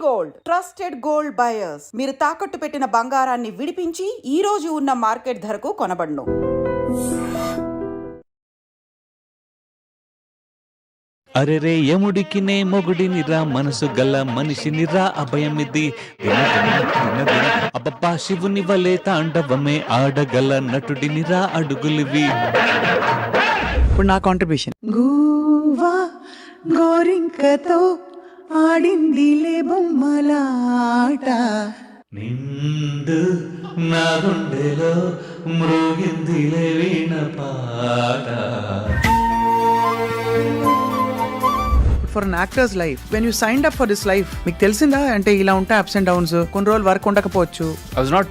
Gold trusted gold buyers. మీరు తాకట్టు పెట్టిన బంగారాన్ని విడిపించి ఈ రోజు ఉన్న మార్కెట్ ధరకు కొనబడును. అరెరే యముడికినే మొగుడినిరా మనసు గల మనిషినిరా అభయమిది అబ్బబ్బా శివుని వలే తాండవమే ఆడగల నటుడినిరా అడుగులివి. ఇప్పుడు నా కాంట్రిబ్యూషన్. గూవా గోరింకతో ఆడిందిలే బొమ్మలాట, నిండు నా గుండెలో మృగిందిలే వీణ పాట. For an actor's life, when you signed up for this life, మీకు తెలిసిందా అంటే ఇలా ఉంటాయి అప్స్ అండ్ డౌన్స్, కొన్ని రోజులు వర్క్ ఉండకపోవచ్చు. ఐ వాజ్ నాట్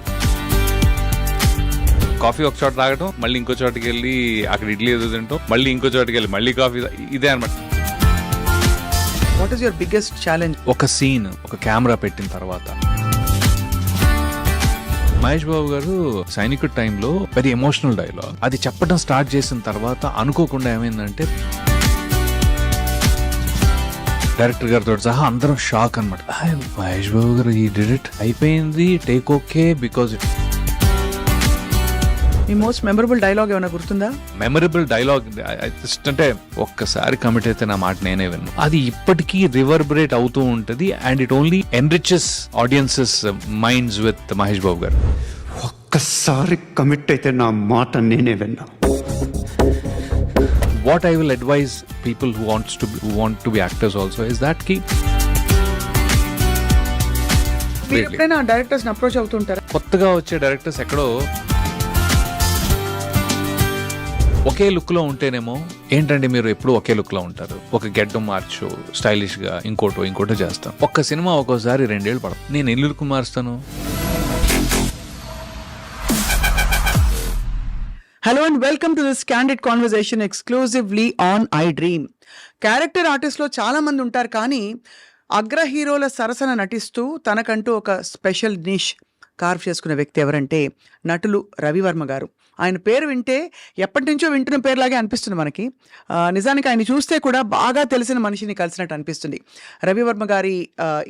కాఫీ ఒక చోట తాగటం, మళ్ళీ ఇంకో చోటకి వెళ్ళి అక్కడ ఇడ్లీ ఏదో తింటాం, మళ్ళీ ఇంకో చోటకి వెళ్ళి మళ్ళీ కాఫీ, ఇదే అనమాట. What is your biggest challenge? ఒక సీన్, ఒక కెమెరా పెట్టిన తర్వాత మహేష్ బాబు గారు సైనికుడి టైంలో వెరీ ఎమోషనల్ డైలాగ్ అది చెప్పడం స్టార్ట్ చేసిన తర్వాత అనుకోకుండా ఏమైందంటే డైరెక్టర్ గారితో సహా అందరం షాక్ అనమాట. మహేష్ బాబు గారు ఈ డిడ్ ఇట్, అయిపోయింది, take okay, because it. Me most memorable dialogue ఏమైనా గుర్తుందా? మెమరబుల్ డైలాగ్ జస్ట్ అంటే ఒక్కసారి కమిట్ అయితే నా మాట నేనే విన్నాను, అది ఇప్పటికీ రివర్బరేట్ అవుతూ ఉంటుంది and it only enriches audience's minds with Mahesh Babu garu. ఒక్కసారి కమిట్ అయితే నా మాట నేనే విన్నా. What I will advise people who want to be actors also is that మీరు ఎప్పుడైనా డైరెక్టర్స్ అప్రోచ్ అవుతుంటారా? కొత్తగా వచ్చే డైరెక్టర్స్ ఎక్కడో ఒకే లుక్ లో ఉంటేనేమో ఏంటంటే మీరు ఎప్పుడు ఒకే లుక్ లో ఉంటారు, ఒక గెడ్డం మార్చు, స్టైలిష్ గా ఇంకోటో చేస్తాం. ఒక్క సినిమా ఒక్కోసారి 2 ఏళ్ళు పడుతుంది. నేను ఎన్ని లుక్ మారుస్తాను? Hello and welcome to this candid conversation exclusively on iDream. Character ఆర్టిస్ట్లో చాలా మంది ఉంటారు, కానీ అగ్ర హీరోల సరసన నటిస్తూ తనకంటూ ఒక స్పెషల్ నిష్ కార్వ్ చేసుకునే వ్యక్తి ఎవరంటే నటులు రవివర్మ గారు. ఆయన పేరు వింటే ఎప్పటి నుంచో వింటున్న పేరులాగే అనిపిస్తుంది మనకి. నిజానికి ఆయన చూస్తే కూడా బాగా తెలిసిన మనిషిని కలిసినట్టు అనిపిస్తుంది. రవివర్మ గారి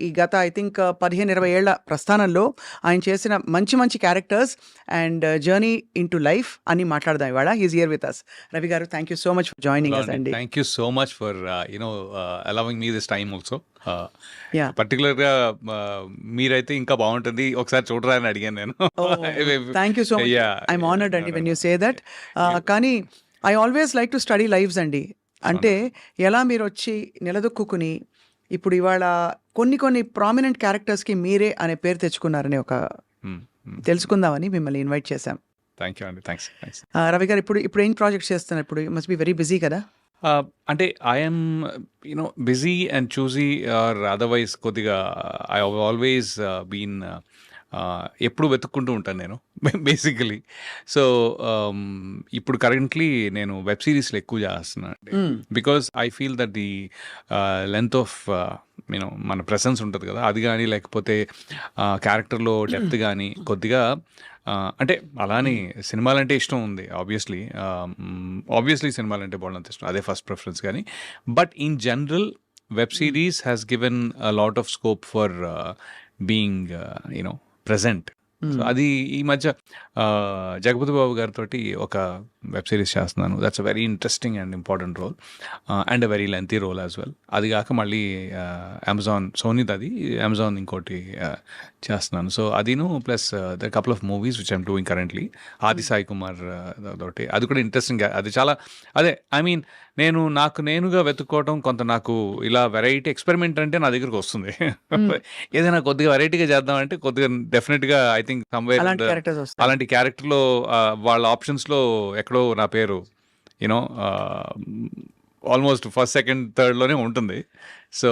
ఈ గత ఐ థింక్ 15-20 ఏళ్ల ప్రస్థానంలో ఆయన చేసిన మంచి characters and journey into life అని మాట్లాడదాం ఇవాళ. He's here with us. Ravi garu, thank you so much for joining us అండి. Thank you so much for allowing me this time also. Yeah. పర్టికులర్గా మీరైతే ఇంకా బాగుంటుంది, ఒకసారి చూడరా అని అడిగాను నేను. Thank you so much. I'm honoured అండి వెన్ యూ సే దట్. కానీ I always like to study lives అండి. అంటే ఎలా మీరు వచ్చి నిలదొక్కుని ఇప్పుడు ఇవాళ కొన్ని ప్రామినెంట్ క్యారెక్టర్స్కి మీరే అనే పేరు తెచ్చుకున్నారని ఒక తెలుసుకుందామని మిమ్మల్ని ఇన్వైట్ చేశాం. థ్యాంక్ యూ అండి, థ్యాంక్స్. రవి గారు, ఇప్పుడు ఏం ప్రాజెక్ట్స్ చేస్తున్నారు? ఇప్పుడు మస్ట్ బి వెరీ బిజీ కదా? అంటే I'm busy and choosy or otherwise కొద్దిగా ఐ ఆల్వేస్ బీన్ ఎప్పుడు వెతుక్కుంటూ ఉంటాను నేను బేసికలీ. సో ఇప్పుడు కరెంట్లీ నేను వెబ్ సిరీస్లో ఎక్కువ చేస్తున్నాను because I feel that the length of మన ప్రెసెన్స్ ఉంటుంది కదా, అది కానీ లేకపోతే క్యారెక్టర్లో డెప్త్ కానీ కొద్దిగా అంటే అలానే సినిమాలంటే ఇష్టం ఉంది ఆబ్వియస్లీ సినిమాలంటే బాగుంది ఇష్టం, అదే ఫస్ట్ ప్రిఫరెన్స్. కానీ but in general web series has given a lot of scope for being present. So అది ఈ మధ్య జగపతి బాబు గారితో ఒక వెబ్ సిరీస్ చేస్తున్నాను. That's a very interesting and important role and a very lengthy role as well. అది కాక మళ్ళీ Amazon సోనీది, అది అమెజాన్ ఇంకోటి చేస్తున్నాను. సో అదిను plus the couple of movies which I'm doing currently. Aadi Sai Kumar తోటి, అది కూడా ఇంట్రెస్టింగ్. అది చాలా ఐ మీన్ నేను నేనుగా వెతుక్కోవడం, కొంత నాకు ఇలా వెరైటీ ఎక్స్పెరిమెంట్ అంటే నా దగ్గరకు వస్తుంది. ఏదైనా కొద్దిగా వెరైటీగా చేద్దామంటే కొద్దిగా డెఫినెట్గా ఐ థింక్ సమ్వేర్ అలాంటి క్యారెక్టర్లో వాళ్ళ ఆప్షన్స్లో ఎక్కడో నా పేరు ఆల్మోస్ట్ ఫస్ట్, సెకండ్, థర్డ్లోనే ఉంటుంది. So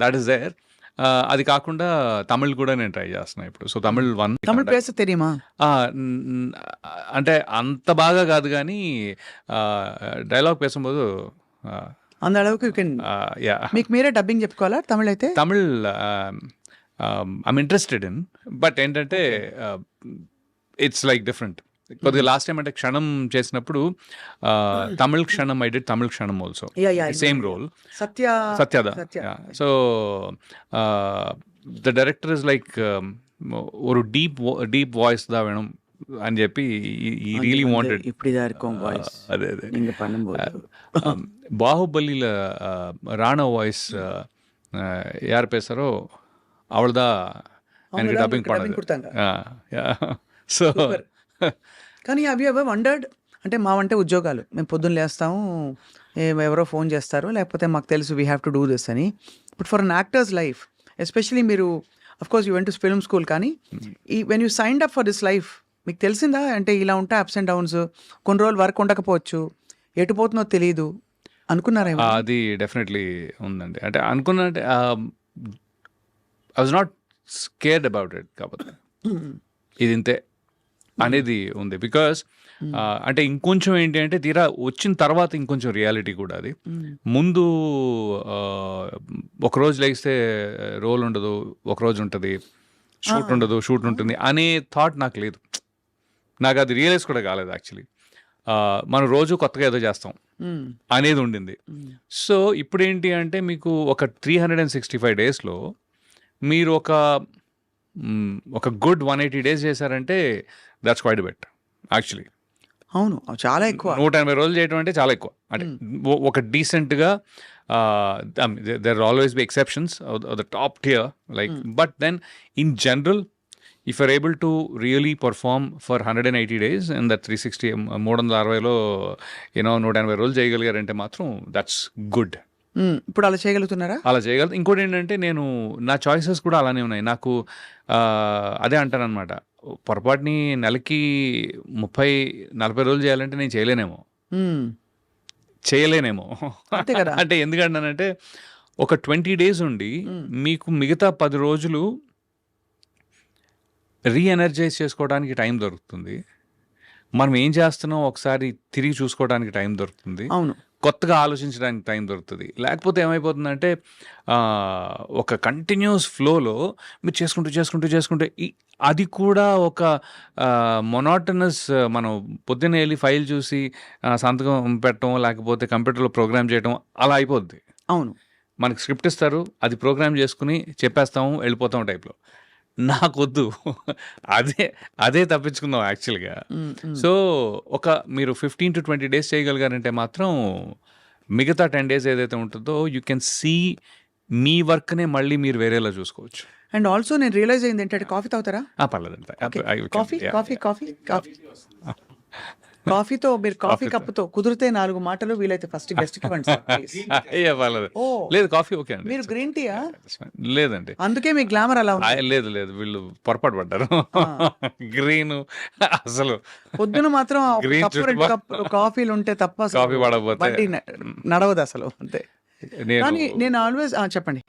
that is there. అది కాకుండా తమిళ్ కూడా నేను ట్రై చేస్తున్నాను ఇప్పుడు. సో తమిళ్ పేస తెలియమా అంటే అంత బాగా కాదు, కానీ డైలాగ్ పేసుம்போదు అంద அளவுக்கு మీకు మీరే డబ్బింగ్ చెప్పుకోవాలా తమిళ్ అయితే? Tamil I'm interested in, but ఏంటంటే ఇట్స్ లైక్ డిఫరెంట్. కొద్దిగా లాస్ట్ టైం అంటే క్షణం చేసినప్పుడు Tamil Kshanam I did Tamil Kshanam also same role సత్యద so the director is like ஒரு డీప్ వాయిస్ దా వేణం అని చెప్పి ఈ రియలీ వాంటెడ్ అదే బాహుబలిల రాణా వాయిస్ యార్ పేసారో అవళదా ఆయనకి డబ్బింగ్ పడదు. సో కానీ అవి అవే వండర్డ్ అంటే మావంటే ఉద్యోగాలు మేము పొద్దున్న లేస్తాము, ఎవరో ఫోన్ చేస్తారు, లేకపోతే మాకు తెలుసు we have to do this అని. But for an actor's life especially మీరు of course you went to film school, కానీ ఈ when you signed up for this life మీకు తెలిసిందా అంటే ఇలా ఉంటాయి అప్స్ అండ్ డౌన్స్, కొన్ని రోజులు వర్క్ ఉండకపోవచ్చు, ఎటు పోతుందో తెలియదు అనుకున్నారా? అది డెఫినెట్లీ ఉందండి. అంటే అనుకున్నా అంటే I was not scared about it, కాకపోతే ఇది ఇంతే అనేది ఉంది. బికాస్ అంటే ఇంకొంచెం ఏంటి అంటే తీరా వచ్చిన తర్వాత ఇంకొంచెం రియాలిటీ కూడా అది. ముందు ఒకరోజు లేస్తే రోల్ ఉండదు, ఒకరోజు ఉంటుంది, షూట్ ఉండదు, షూట్ ఉంటుంది అనే థాట్ నాకు లేదు. నాకు అది రియలైజ్ కూడా కాలేదు యాక్చువల్లీ. మనం రోజు కొత్తగా ఏదో చేస్తాం అనేది ఉండింది. సో ఇప్పుడు ఏంటి అంటే మీకు ఒక 365 daysలో మీరు ఒక గుడ్ 180 days చేశారంటే దట్స్ క్వైట్ బెట్ యాక్చువల్లీ. అవును, చాలా ఎక్కువ. 180 రోజులు చేయడం అంటే చాలా ఎక్కువ. అంటే ఒక డీసెంట్గా there always be exceptions the top tier like, but then in general if you're able to really perform for 180 days and that 360లో 180 రోజులు చేయగలిగారంటే మాత్రం దట్స్ గుడ్. ఇప్పుడు అలా చేయగలుగుతున్నారా? అలా చేయగలుగుతా. ఇంకోటి ఏంటంటే నా చాయిసెస్ కూడా అలానే ఉన్నాయి. నాకు అదే అంటానన్నమాట, పొరపాటుని నెలకి 30-40 రోజులు చేయాలంటే నేను చేయలేనేమో. అంతే కదా. అంటే ఎందుకంటానంటే ఒక 20 days ఉండి మీకు మిగతా 10 రోజులు రీఎనర్జైజ్ చేసుకోవడానికి టైం దొరుకుతుంది. మనం ఏం చేస్తున్నాం ఒకసారి తిరిగి చూసుకోవడానికి టైం దొరుకుతుంది. అవును, కొత్తగా ఆలోచించడానికి టైం దొరుకుతుంది. లేకపోతే ఏమైపోతుందంటే ఒక కంటిన్యూస్ ఫ్లోలో మీరు చేసుకుంటూ అది కూడా ఒక మొనాటనస్, మనం పొద్దున్న వెళ్ళి ఫైల్ చూసి సంతకం పెట్టడం, లేకపోతే కంప్యూటర్లో ప్రోగ్రామ్ చేయడం అలా అయిపోద్ది. అవును, మనకి స్క్రిప్ట్ ఇస్తారు, అది ప్రోగ్రామ్ చేసుకుని చెప్పేస్తాము, వెళ్ళిపోతాం టైప్లో. నాకొద్దు, అదే తప్పించుకుందాం యాక్చువల్గా. సో మీరు 15 to 20 days చేయగలిగారంటే మాత్రం మిగతా 10 days ఏదైతే ఉంటుందో యూ కెన్ సీ మీ వర్క్నే మళ్ళీ మీరు వేరేలా చూసుకోవచ్చు. అండ్ ఆల్సో నేను రియలైజ్ అయింది ఏంటంటే కాఫీ తాగుతారా? పర్లేదండి. కాఫీతో మీరు కాఫీ కప్పుతో కుదిరితే 4 మాటలు, వీలైతే ఫస్ట్ గెస్ట్ కి ఇవ్వండి సార్, ప్లీజ్. లేదు, కాఫీ ఓకే అండి. మీరు గ్రీన్ టీయా? లేదండి, అందుకే మీ గ్లామర్ అలా ఉంది. లేదు వీళ్ళు పొరపాటు పడ్డారు. గ్రీన్ అసలు పొద్దున మాత్రం కాఫీలు ఉంటే తప్ప కాఫీ పడకపోతే నడవదు అసలు. అంతే. నేను ఆల్వేస్ చెప్పండి.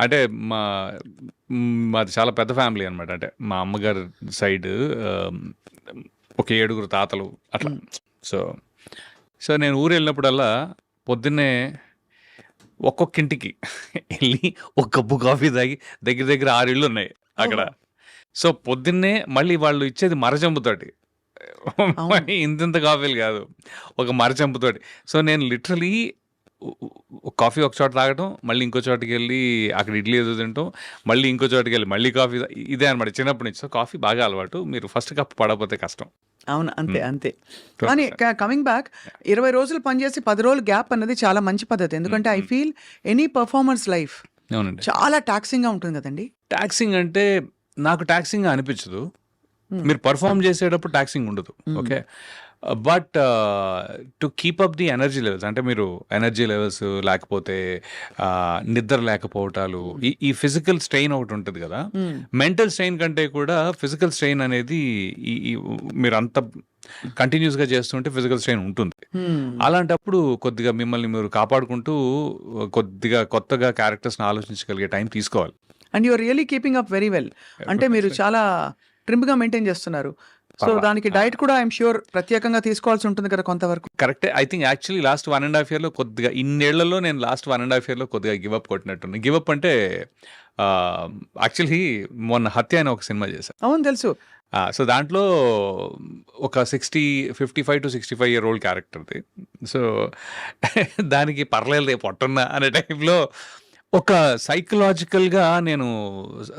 అంటే మాది చాలా పెద్ద ఫ్యామిలీ అనమాట. అంటే మా అమ్మగారి సైడ్ ఒక 7 తాతలు అట్లా. సో నేను ఊరు వెళ్ళినప్పుడల్లా పొద్దున్నే ఒక్కొక్క ఇంటికి వెళ్ళి ఒక కప్పు కాఫీ తాగి దగ్గర 6 ఇళ్ళు ఉన్నాయి అక్కడ. సో పొద్దున్నే మళ్ళీ వాళ్ళు ఇచ్చేది మరచెంపుతోటి, ఇంత కాఫీలు కాదు, ఒక మరచెంపుతోటి. సో నేను లిటరలీ కాఫీ ఒక చోట తాగటం, మళ్ళీ ఇంకో చోటుకి వెళ్ళి అక్కడ ఇడ్లీ ఏదో తింటాం, మళ్ళీ ఇంకో చోటుకి వెళ్ళి మళ్ళీ కాఫీ. ఇదే అనమాట చిన్నప్పటి నుంచి. సో కాఫీ బాగా అలవాటు. మీరు ఫస్ట్ కప్ పడకపోతే కష్టం. అవును, అంతే. కానీ కమింగ్ బ్యాక్, 20 రోజులు పనిచేసి 10 రోజులు గ్యాప్ అన్నది చాలా మంచి పద్ధతి. ఎందుకంటే I feel any performers life చాలా టాక్సింగ్ గా ఉంటుంది కదండి. టాక్సింగ్ అంటే నాకు టాక్సింగ్ అనిపించదు. మీరు పర్ఫార్మ్ చేసేటప్పుడు టాక్సింగ్ ఉండదు, okay. But to keep up the energy levels, అంటే మీరు ఎనర్జీ లెవెల్స్ లేకపోతే నిద్ర లేకపోవటాలు, ఈ ఫిజికల్ స్ట్రెయిన్ ఒకటి ఉంటుంది కదా. మెంటల్ స్ట్రెయిన్ కంటే కూడా ఫిజికల్ స్ట్రెయిన్ అనేది మీరు అంత కంటిన్యూస్గా చేస్తుంటే ఫిజికల్ స్ట్రెయిన్ ఉంటుంది. అలాంటప్పుడు కొద్దిగా మిమ్మల్ని మీరు కాపాడుకుంటూ కొద్దిగా కొత్తగా క్యారెక్టర్స్ని ఆలోచించగలిగే టైం తీసుకోవాలి. And you're really keeping up very well. అంటే మీరు చాలా ట్రిమ్గా మెయింటైన్ చేస్తున్నారు. సో దానికి డైట్ కూడా ఐఎమ్ ష్యూర్ ప్రత్యేకంగా తీసుకోవాల్సి ఉంటుంది కదా కొంతవరకు. కరెక్టే. ఐ థింక్ యాక్చువల్లీ లాస్ట్ 1.5 ఇయర్‌లో కొద్దిగా ఇన్నేళ్లలో నేను లాస్ట్ 1.5 ఇయర్‌లో కొద్దిగా గివప్ కొట్టినట్టున్నా. గివప్ అంటే యాక్చువల్లీ మొన్న 'హత్య' అనే ఒక సినిమా చేశా. అవును తెలుసు. సో దాంట్లో ఒక 55-65 ఇయర్ ఓల్డ్ క్యారెక్టర్ది. సో దానికి పర్లేదు పొట్టున్నా అనే టైంలో ఒక సైకలాజికల్‌గా నేను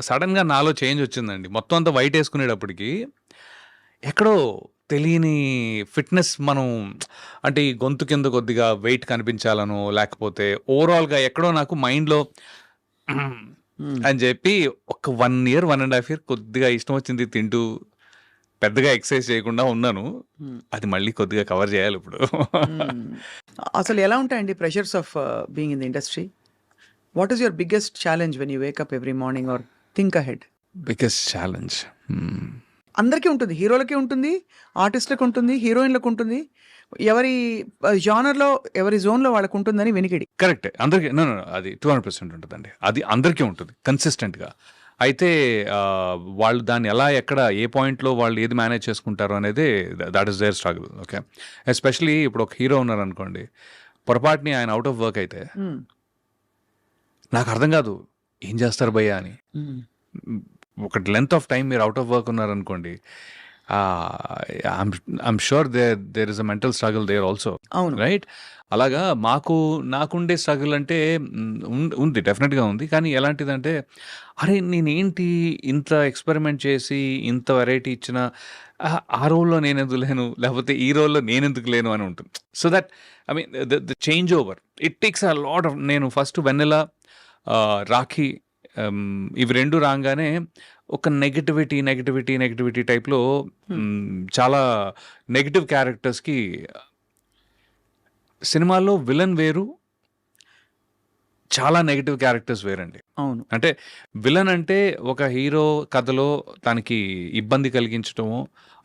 సడన్‌గా నాలో చేంజ్ వచ్చిందండి. మొత్తం అంతా వైట్ వేసుకునేటప్పటికి ఎక్కడో తెలియని ఫిట్‌నెస్ మనం అంటే ఈ గొంతు కింద కొద్దిగా వెయిట్ కనిపించాలనో, లేకపోతే ఓవరాల్‌గా ఎక్కడో నాకు మైండ్‌లో అని చెప్పి ఒక 1 ఇయర్, 1.5 ఇయర్ కొద్దిగా ఇష్టం వచ్చింది తింటూ పెద్దగా ఎక్సర్సైజ్ చేయకుండా ఉన్నాను. అది మళ్ళీ కొద్దిగా కవర్ చేయాలి ఇప్పుడు. అసలు ఎలా ఉంటాయండి pressures of being in the industry? What is your biggest challenge when you wake up every morning or think ahead? Biggest challenge అందరికీ ఉంటుంది. హీరోలకి ఉంటుంది, ఆర్టిస్టులకు ఉంటుంది, హీరోయిన్లకు ఉంటుంది. ఎవరి జానర్లో ఎవరి జోన్లో వాళ్ళకు ఉంటుందని వెనికిడి. కరెక్ట్. అందరికీ నో అది 200% ఉంటుందండి. అది అందరికీ ఉంటుంది కన్సిస్టెంట్గా. అయితే వాళ్ళు దాన్ని ఎలా ఎక్కడ ఏ పాయింట్లో వాళ్ళు ఏది మేనేజ్ చేసుకుంటారు అనేది that is their struggle. Okay, especially ఇప్పుడు ఒక హీరో ఉన్నారు అనుకోండి, పొరపాటుని ఆయన అవుట్ ఆఫ్ వర్క్ అయితే నాకు అర్థం కాదు ఏం చేస్తారు భయ్యా అని. ఒక లెంత్ ఆఫ్ టైం మీరు అవుట్ ఆఫ్ వర్క్ ఉన్నారనుకోండి, I'm sure there is a mental struggle there also. అవును. రైట్. అలాగా నాకుండే స్ట్రగుల్ అంటే ఉంది, డెఫినెట్గా ఉంది. కానీ ఎలాంటిదంటే, అరే నేనేంటి ఇంత ఎక్స్పెరిమెంట్ చేసి ఇంత వెరైటీ ఇచ్చిన ఆ రోల్లో నేను ఎందుకు లేను, లేకపోతే ఈ రోల్లో నేను ఎందుకు లేను అని ఉంటుంది. So that I mean the change over it takes a lot of. నేను ఫస్ట్ వెన్నెల, రాఖీ ఇవి రెండు రాగానే ఒక నెగిటివిటీ టైప్లో చాలా నెగిటివ్ క్యారెక్టర్స్కి సినిమాల్లో విలన్ వేరు, చాలా నెగిటివ్ క్యారెక్టర్స్ వేరండి. అవును. అంటే విలన్ అంటే ఒక హీరో కథలో తనకి ఇబ్బంది కలిగించటము,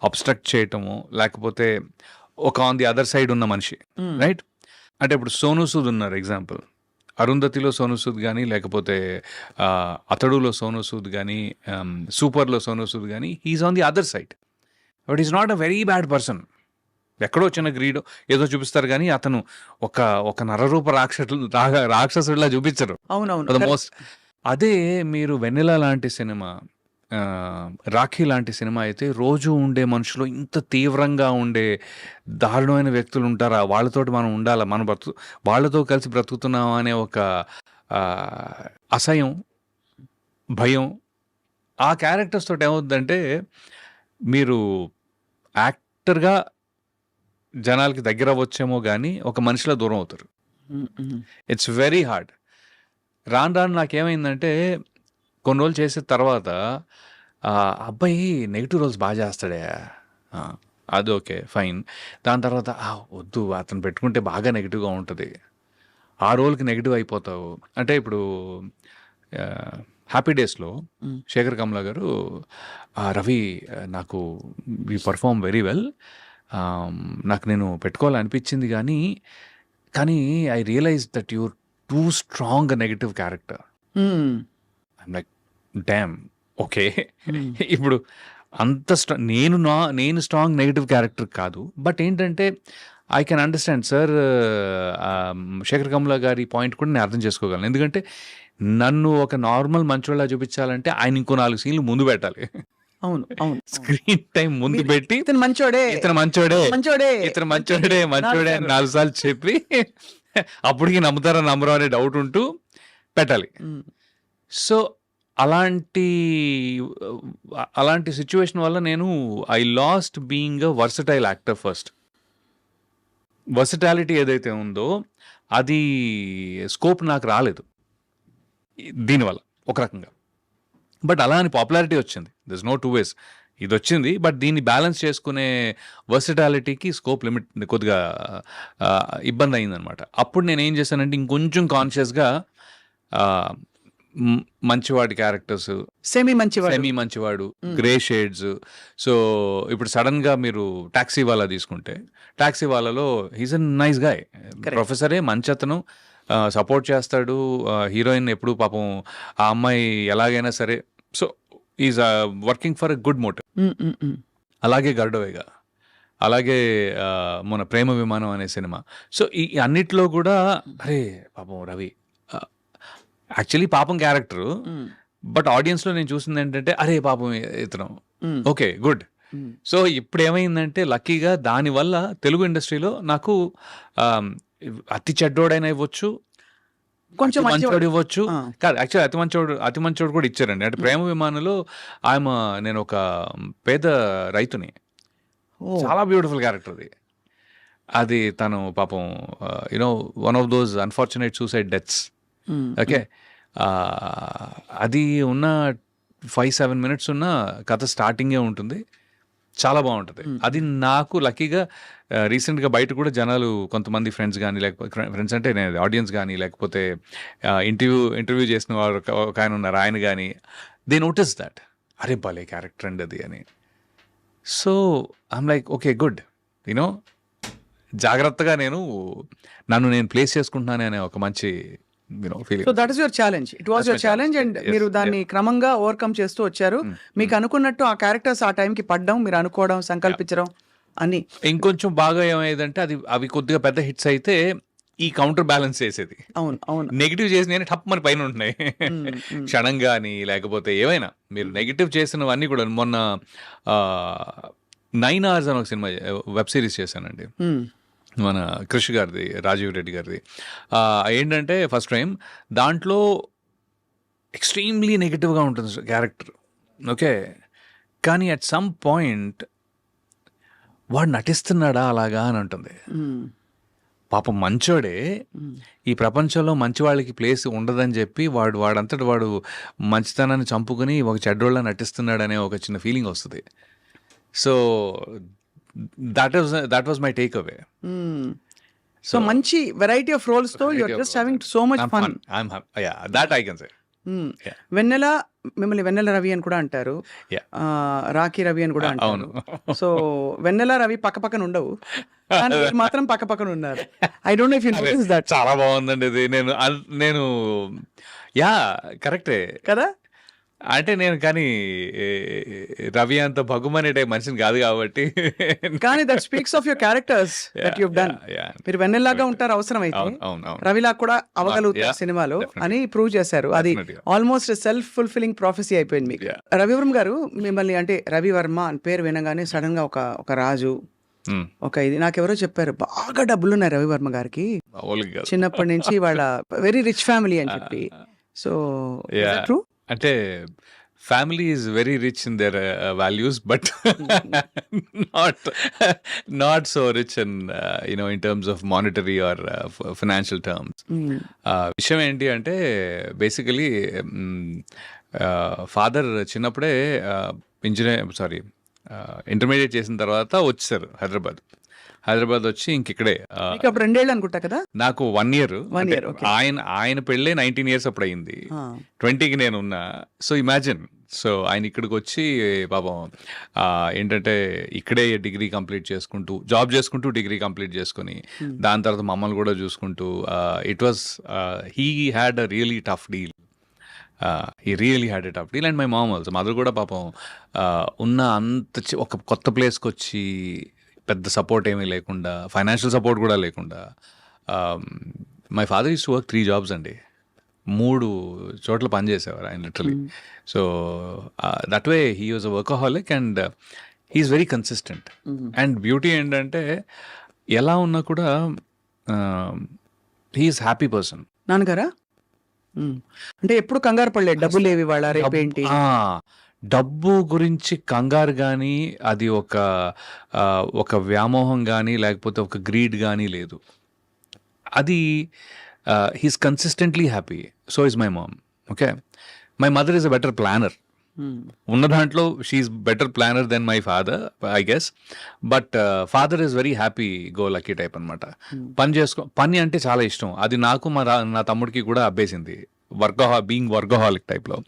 అబ్స్ట్రక్ట్ చేయటము, లేకపోతే ఒక ఆన్ ది అదర్ సైడ్ ఉన్న మనిషి. రైట్. అంటే ఇప్పుడు సోనూ సూద్ ఉన్నారు ఎగ్జాంపుల్. అరుంధతిలో సోనూ సూద్ కానీ, లేకపోతే అతడులో సోనూ సూద్ కానీ, సూపర్లో సోనూ సూద్ కానీ, he's on the other side. But is not a very bad person. ఎక్కడో చిన్న గ్రీడో ఏదో చూపిస్తారు కానీ అతను ఒక నరరూప రాక్షసుడిలా చూపించరు. అవునవును. మోస్ట్. అదే మీరు వెన్నెల లాంటి సినిమా, రాఖీ లాంటి సినిమా అయితే రోజు ఉండే మనుషులు ఇంత తీవ్రంగా ఉండే దారుణమైన వ్యక్తులు ఉంటారా, వాళ్ళతోటి మనం ఉండాలా, మనం వాళ్ళతో కలిసి బ్రతుకుతున్నాం అనే ఒక అసహ్యం, భయం ఆ క్యారెక్టర్స్ తోటి ఏమవుతుందంటే మీరు యాక్టర్గా జనాలకి దగ్గర అవ్వచ్చేమో కానీ ఒక మనిషిలో దూరం అవుతారు. It's very hard. రాను నాకేమైందంటే కొన్ని రోజులు చేసిన తర్వాత అబ్బాయి నెగిటివ్ రోల్స్ బాగా చేస్తాడే, అది ఓకే ఫైన్. దాని తర్వాత వద్దు అతను పెట్టుకుంటే బాగా నెగిటివ్గా ఉంటుంది, ఆ రోల్కి నెగిటివ్ అయిపోతావు. అంటే ఇప్పుడు హ్యాపీ డేస్లో శేఖర్ కమలా గారు, రవి నాకు యూ పర్ఫార్మ్ వెరీ వెల్, నాకు నేను పెట్టుకోవాలనిపించింది కానీ I realise that you're too strong negative character. I'm like damn okay. ఇప్పుడు అంత నేను స్ట్రాంగ్ నెగిటివ్ క్యారెక్టర్ కాదు, బట్ ఏంటంటే I can understand sir, Shekhar Kammula garu point కూడా నేను అర్థం చేసుకోగలను. ఎందుకంటే నన్ను ఒక నార్మల్ మంచోళ్ళ చూపించాలంటే ఆయన ఇంకో 4 సీన్లు ముందు పెట్టాలి. అవును. స్క్రీన్ టైం ముందు పెట్టి ఇతను మంచోడే ఇతను మంచోడే అని 4 సార్లు చెప్పి అప్పటికి నమ్మరో అనే డౌట్ ఉంటూ పెట్టాలి. సో అలాంటి సిచ్యువేషన్ వల్ల నేను I last being a versatile actor first. Versatility ఏదైతే ఉందో అది స్కోప్ నాకు రాలేదు దీనివల్ల ఒక రకంగా. బట్ అలా అని పాపులారిటీ వచ్చింది, దిస్ నో టూ వేస్. ఇది వచ్చింది, బట్ దీన్ని బ్యాలెన్స్ చేసుకునే వర్సటాలిటీకి స్కోప్ లిమిట్ కొద్దిగా ఇబ్బంది అయిందనమాట. అప్పుడు నేను ఏం చేశానంటే ఇంకొంచెం కాన్షియస్గా మంచివాడి క్యారెక్టర్స్, సెమీ మంచివాడు, గ్రే షేడ్స్. సో ఇప్పుడు సడన్గా మీరు టాక్సీ వాళ్ళ తీసుకుంటే, టాక్సీ వాళ్ళలో హీస్ అ నైస్ గాయ్, ప్రొఫెసరే, మంచి అతను, సపోర్ట్ చేస్తాడు హీరోయిన్ ఎప్పుడు, పాపం ఆ అమ్మాయి ఎలాగైనా సరే. So is working for a good motive. అలాగే గరుడవేగ, అలాగే మన ప్రేమ విమానం అనే సినిమా. సో ఈ అన్నిట్లో కూడా అరే పాపం రవి యాక్చువల్లీ పాపం క్యారెక్టరు, బట్ ఆడియన్స్లో నేను చూసింది ఏంటంటే అరే పాపం ఇతను ఓకే గుడ్. సో ఇప్పుడు ఏమైందంటే లక్కీగా దానివల్ల తెలుగు ఇండస్ట్రీలో నాకు అతి చెడ్డోడైనా ఇవ్వచ్చు, కొంచెం మంచోడు ఇవ్వచ్చు. ఆ. కాదు యాక్చువల్లీ అతి మంచోడు కూడా ఇచ్చారండి. అంటే ప్రేమ విమానంలో నేను ఒక పేద రైతుని, చాలా బ్యూటిఫుల్ క్యారెక్టర్ అది. అది తను పాపం you know one of those unfortunate suicide deaths. Okay, అది ఉన్న 5-7 minutes ఉన్న కథ స్టార్టింగే ఉంటుంది, చాలా బాగుంటుంది. అది నాకు లక్కీగా రీసెంట్గా బయట కూడా జనాలు కొంతమంది ఫ్రెండ్స్ కానీ, లేకపోతే ఫ్రెండ్స్ అంటే నేను ఆడియన్స్ కానీ, లేకపోతే ఇంటర్వ్యూ చేసిన వారు ఒక ఆయన ఉన్నారు, ఆయన కానీ దే నోటీస్ దట్ అరే భలే క్యారెక్టర్ అండి అది అని. So I'm like okay good, you know జాగ్రత్తగా నన్ను నేను ప్లేస్ చేసుకుంటున్నాను అనే ఒక మంచి feeling. So that is your challenge, it was That's your my challenge challenge. And Yes, మీరు దాన్ని క్రమంగా ఓవర్కమ్ చేస్తూ వచ్చారు. మీకు అనుకున్నట్టు ఆ క్యారెక్టర్స్ ఆ టైంకి పడ్డం, మీరు అనుకోవడం, సంకల్పించడం అన్ని. ఇంకొంచెం బాగా ఏమైందంటే అవి కొద్దిగా పెద్ద హిట్స్ అయితే ఈ కౌంటర్ బ్యాలెన్స్ చేసేది. అవును అవును. నెగిటివ్ చేసిన టప్ మన పైన ఉంటున్నాయి క్షణం కానీ, లేకపోతే ఏమైనా మీరు నెగిటివ్ చేసినవన్నీ కూడా. మొన్న 9 hours అని ఒక సినిమా వెబ్ సిరీస్ చేశానండి, మన కృషి గారిది, రాజీవ్ రెడ్డి గారిది. ఏంటంటే ఫస్ట్ టైం దాంట్లో ఎక్స్ట్రీమ్లీ నెగిటివ్గా ఉంటుంది క్యారెక్టర్. ఓకే, కానీ అట్ సమ్ పాయింట్ వాడు నటిస్తున్నాడా అలాగా అని ఉంటుంది. పాపం మంచోడే, ఈ ప్రపంచంలో మంచి వాళ్ళకి ప్లేస్ ఉండదని చెప్పి వాడంతటి వాడు మంచితనాన్ని చంపుకుని ఒక చెడ్డోళ్ళ నటిస్తున్నాడనే ఒక చిన్న ఫీలింగ్ వస్తుంది. So that was my takeaway. So మంచి వెరైటీ ఆఫ్ రోల్స్ తో you are just having so much fun. That I can say. Vennela, మిమ్మల్ని వెన్నెల రవి అని కూడా అంటారు, Yeah. రాఖీ రవి అని కూడా అంటారు. అవును. సో వెన్నెల రవి పక్క పక్కన ఉండవు, కానీ మీరు మాత్రం పక్క పక్కన ఉన్నారు. I don't know if you notice that. చాలా బాగుందండి ఇది. నేను యా కరెక్టే కదా. అంటే నేను కానీ రవి అంత భగుమనే టైప్ మనిషిని కాదు కాబట్టి. కానీ that speaks of your characters that you have done. మీరు వెన్నెల్లాగా ఉంటారు అవసరం అయితే, అవును. రవిలా కూడా అవ్వగలుగుతారు Yeah, సినిమాలో definitely. అని ప్రూవ్ చేశారు. అది Definitely. Almost self fulfilling prophecy అయిపోయింది మీకు. Yeah. రవివర్మ గారు మిమ్మల్ని అంటే రవి వర్మ అని పేరు వినగానే సడన్ గా ఒక రాజు, ఒక ఇది నాకెవరో చెప్పారు, బాగా డబ్బులు ఉన్నాయి రవివర్మ గారికి చిన్నప్పటి నుంచి, వాళ్ళ వెరీ రిచ్ ఫ్యామిలీ అని చెప్పి. So true? అంటే family is very rich in their values, but not so rich in in terms of monetary or financial terms. విషయం ఏంటి అంటే బేసికలీ ఫాదర్ చిన్నప్పుడే ఇంటర్మీడియట్ చేసిన తర్వాత వచ్చారు హైదరాబాద్ వచ్చి ఇంకిక్కడే. మీకు అప్పుడు 2 ఏళ్ళు అనుకుంటా కదా. నాకు 1 year. 1 year, okay. ఆయన పెళ్ళే 19 years అప్పుడు అయింది, 20కి నేను ఉన్నా. సో ఇమాజిన్, సో ఆయన ఇక్కడికి వచ్చి పాపం ఏంటంటే ఇక్కడే డిగ్రీ కంప్లీట్ చేసుకుంటూ, జాబ్ చేసుకుంటూ డిగ్రీ కంప్లీట్ చేసుకుని, దాని తర్వాత మమ్మల్ని కూడా చూసుకుంటూ, it was he had a really tough deal. He really had a tough deal. And my mom also, mother కూడా పాపం ఉన్న అంత ఒక కొత్త ప్లేస్కి వచ్చి పెద్ద సపోర్ట్ ఏమీ లేకుండా, ఫైనాన్షియల్ సపోర్ట్ కూడా లేకుండా. My father used to work 3 jobs అండి, 3 చోట్ల పనిచేసేవారు ఆయన literally. So that way he was a workaholic and he's very consistent. And beauty ఏంటంటే ఎలా ఉన్నా కూడా హీఈస్ హ్యాపీ పర్సన్. నాన్నగారా అంటే ఎప్పుడు కంగారు పడలేదు, డబ్బులు ఏవి వాళ్ళ రేపేంటి? డబ్బు గురించి కంగారు కానీ, అది ఒక వ్యామోహం కానీ, లేకపోతే ఒక గ్రీడ్ కానీ లేదు. అది he's consistently happy. So is my mom. Okay, my mother is a better planner. ఉన్న దాంట్లో she's better planner than my father I guess. But father is very happy go lucky type అనమాట. పని అంటే చాలా ఇష్టం. అది నాకు నా తమ్ముడికి కూడా అబ్బేసింది, బీయింగ్ వర్కహాలిక్ టైప్లో.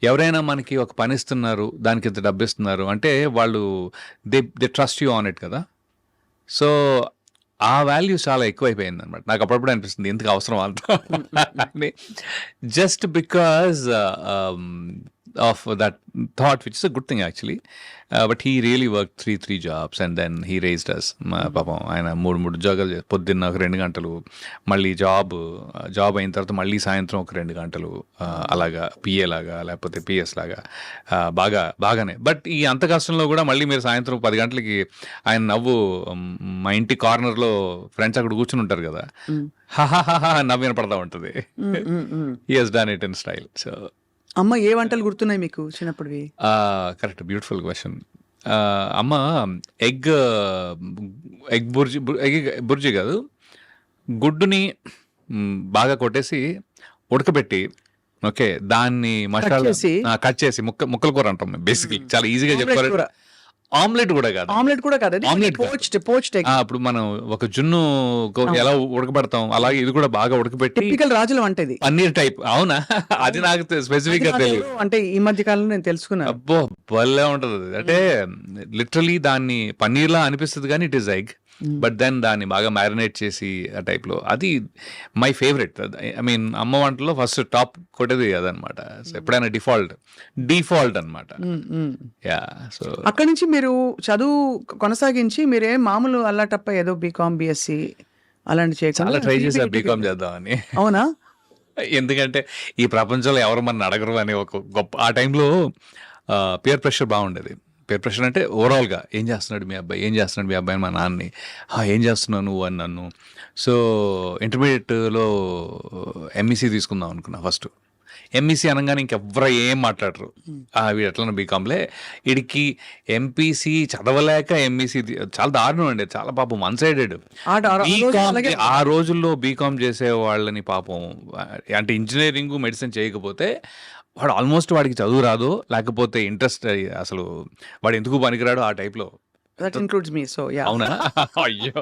ఎవరైనా మనకి ఒక పని ఇస్తున్నారు, దానికి ఇంత డబ్బు ఇస్తున్నారు అంటే వాళ్ళు they trust you on it కదా. సో ఆ వాల్యూ చాలా ఎక్కువైపోయింది అనమాట. నాకు అప్పుడప్పుడు అనిపిస్తుంది ఎందుకు అవసరం అంత అని. Just because of that thought, which is a good thing actually. But he really worked three jobs and then he raised us. పాపం ఆయన మూడు ఉద్యోగాలు పొద్దున్న ఒక 2 గంటలు, మళ్ళీ జాబ్ అయిన తర్వాత మళ్ళీ సాయంత్రం ఒక 2 గంటలు, అలాగా పిఏ లాగా లేకపోతే పిఎస్ లాగా, బాగానే. బట్ ఈ అంత కష్టంలో కూడా మళ్ళీ మీరు సాయంత్రం 10 గంటలకి ఆయన నవ్వు మా ఇంటి కార్నర్లో ఫ్రెండ్స్ అక్కడ కూర్చుని ఉంటారు కదా, హాహాహా నవ్వు వినపడతా ఉంటుంది. He has done it in style. So అమ్మ ఏ వంటలు గుర్తున్నాయి మీకు చిన్నప్పటివి? Correct, beautiful question. అమ్మ ఎగ్ బుర్జీ కాదు, గుడ్డుని బాగా కొట్టేసి ఉడకబెట్టి, ఓకే, దాన్ని మసాలా కట్ చేసి ముక్కల కూర అంటాం బేసిక్లీ, చాలా ఈజీగా చెప్పుకోవాలి. ఆమ్లెట్ కూడా కాదు, పోచ్డ్ ఎగ్. ఇప్పుడు మనం ఒక జున్ను ఎలా ఉడకబెడతాం అలాగే ఇది కూడా బాగా ఉడకబెట్టి టిపికల్ రాజుల వంట ఇది, పన్నీర్ టైప్. అవునా? అది నాకు స్పెసిఫిక్ గా తెలియదు. అంటే ఈ మధ్య కాలంలో నేను తెలుసుకున్నాను. అబ్బో భలే ఉంటది. అంటే లిటరలీ దాన్ని పన్నీర్ లా అనిపిస్తుంది కానీ it is egg, but then దాన్ని బాగా మ్యారినేట్ చేసి ఆ టైప్ లో, అది మై ఫేవరెట్. ఐ మీన్ అమ్మ వంటలో ఫస్ట్ టాప్ కొట్టేది అదనమాట. ఎప్పుడైనా డిఫాల్ట్ అనమాట. యా. సో అక్కడి నుంచి మీరు చదువు కొనసాగించి మీరే మామూలు అల్లాటప్ప ఏదో బీకామ్ బిఎస్సి అలాంటి చాలా ట్రై చేశారు బీకామ్ చేద్దామని. అవునా? ఎందుకంటే ఈ ప్రపంచంలో ఎవరు మన అడగరు అని ఒక గొప్ప, ఆ టైంలో పియర్ ప్రెషర్ బాగుండేది. పేర్ ప్రెషర్ అంటే ఓవరాల్గా ఏం చేస్తున్నాడు మీ అబ్బాయి అని మా నాన్నని, ఏం చేస్తున్నావు నువ్వు అని నన్ను. సో ఇంటర్మీడియట్లో ఎంఈసీ తీసుకుందాం అనుకున్నా. ఫస్ట్ ఎంఈసీ అనగానే ఇంకెవ్వరు ఏం మాట్లాడరు, వీడు ఎట్లా బీకామ్లే, వీడికి ఎంపీసీ చదవలేక ఎంఈసీ చాలా దారుణం అండి, చాలా పాపం వన్ సైడెడ్. ఆ రోజుల్లో బీకామ్ చేసే వాళ్ళని పాపం, అంటే ఇంజనీరింగ్ మెడిసిన్ చేయకపోతే వాడు ఆల్మోస్ట్ వాడికి చదువు రాదు, లేకపోతే ఇంట్రెస్ట్, అసలు వాడు ఎందుకు పనికిరాడు ఆ టైప్లో. అవునా? అయ్యో.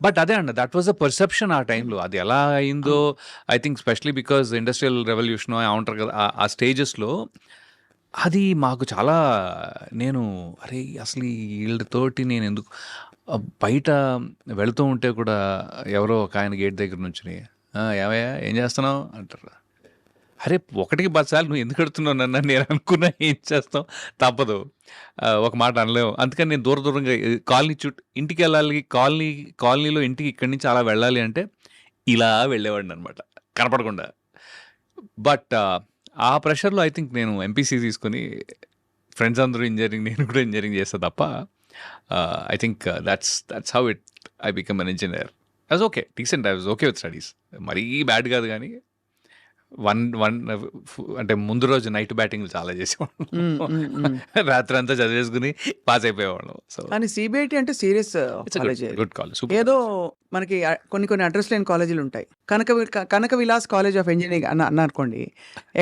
బట్ అదే అండి, దట్ వాజ్ అ పర్సెప్షన్ ఆ టైంలో. అది ఎలా అయిందో I think especially because industrial revolution ఉంటారు కదా ఆ స్టేజెస్లో, అది మాకు చాలా, నేను అరే అసలు వీళ్ళతోటి నేను ఎందుకు, బయట వెళుతూ ఉంటే కూడా ఎవరో ఒక ఆయన గేట్ దగ్గర నుంచి ఏమయ్యా ఏం చేస్తున్నావు అంటారు. అరే 1కి 10 సార్లు నువ్వు ఎందుకు అడుగుతున్నావు నన్ను, నేను అనుకున్నా ఏం చేస్తాం, తప్పదు, ఒక మాట అనలేము. అందుకని నేను దూరంగా కాలనీ ఇంటికి వెళ్ళాలి, కాలనీలో ఇంటికి ఇక్కడి నుంచి అలా వెళ్ళాలి అంటే ఇలా వెళ్ళేవాడిని అనమాట, కనపడకుండా. బట్ ఆ ప్రెషర్లో ఐ థింక్ నేను ఎంపీసీ తీసుకుని, ఫ్రెండ్స్ అందరూ ఇంజనీరింగ్, నేను కూడా ఇంజనీరింగ్ చేస్తా తప్ప, I think that's how I become an engineer. I was okay, decent, I was okay with studies, మరీ బ్యాడ్ కాదు కానీ అంటే ముందు రోజు నైట్ బ్యాటింగ్ చాలా చేసేవాళ్ళం, రాత్రి అంతా చదివేసుకుని పాస్ అయిపోయేవాళ్ళం. సో కానీ సిబిఐటి అంటే సీరియస్ గుడ్ కాలేజ్. ఏదో మనకి కొన్ని అడ్రస్ లేని కాలేజీలు ఉంటాయి. కనక విలాస్ కాలేజ్ ఆఫ్ ఇంజనీరింగ్ అన్న అనుకోండి,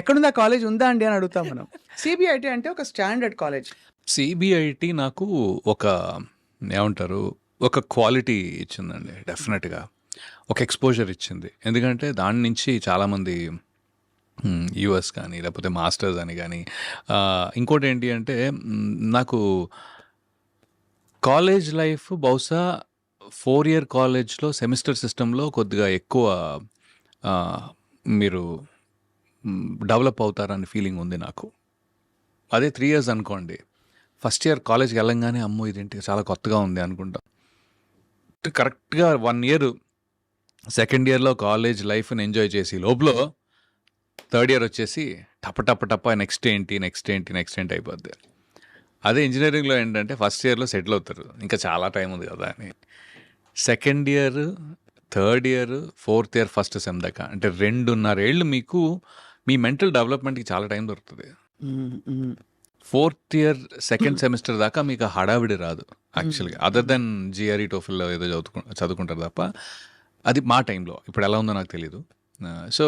ఎక్కడుంది ఆ కాలేజ్, ఉందా అండి అని అడుగుతాం మనం. సిబిఐటి అంటే ఒక స్టాండర్డ్ కాలేజ్. సిబిఐటి నాకు ఒక ఏమంటారు, ఒక క్వాలిటీ ఇచ్చిందండి, డెఫినెట్గా ఒక ఎక్స్పోజర్ ఇచ్చింది. ఎందుకంటే దాని నుంచి చాలామంది యూఎస్ కానీ లేకపోతే మాస్టర్స్ అని కానీ, ఇంకోటి ఏంటి అంటే నాకు కాలేజ్ లైఫ్ బహుశా 4 year కాలేజ్లో సెమిస్టర్ సిస్టంలో కొద్దిగా ఎక్కువ మీరు డెవలప్ అవుతారని ఫీలింగ్ ఉంది నాకు. అదే 3 years అనుకోండి, ఫస్ట్ ఇయర్ కాలేజ్కి వెళ్ళంగానే అమ్మో ఇదేంటి చాలా కొత్తగా ఉంది అనుకుంటాం. కరెక్ట్గా 1 year సెకండ్ ఇయర్లో కాలేజ్ లైఫ్ని ఎంజాయ్ చేసి లోపల థర్డ్ ఇయర్ వచ్చేసి టప నెక్స్ట్ ఏంటి అయిపోద్ది. అదే ఇంజనీరింగ్లో ఏంటంటే ఫస్ట్ ఇయర్లో సెటిల్ అవుతారు, ఇంకా చాలా టైం ఉంది కదా అని. Second year, third year, fourth year, first sem దాకా అంటే 2.5 ఏళ్ళు మీకు మీ మెంటల్ డెవలప్మెంట్కి చాలా టైం దొరుకుతుంది. ఫోర్త్ ఇయర్ సెకండ్ సెమిస్టర్ దాకా మీకు హడావిడి రాదు యాక్చువల్గా, అదర్ దెన్ జిఆర్ఈ టోఫిల్లో ఏదో చదువుకుంటారు తప్ప. అది మా టైంలో, ఇప్పుడు ఎలా ఉందో నాకు తెలీదు. So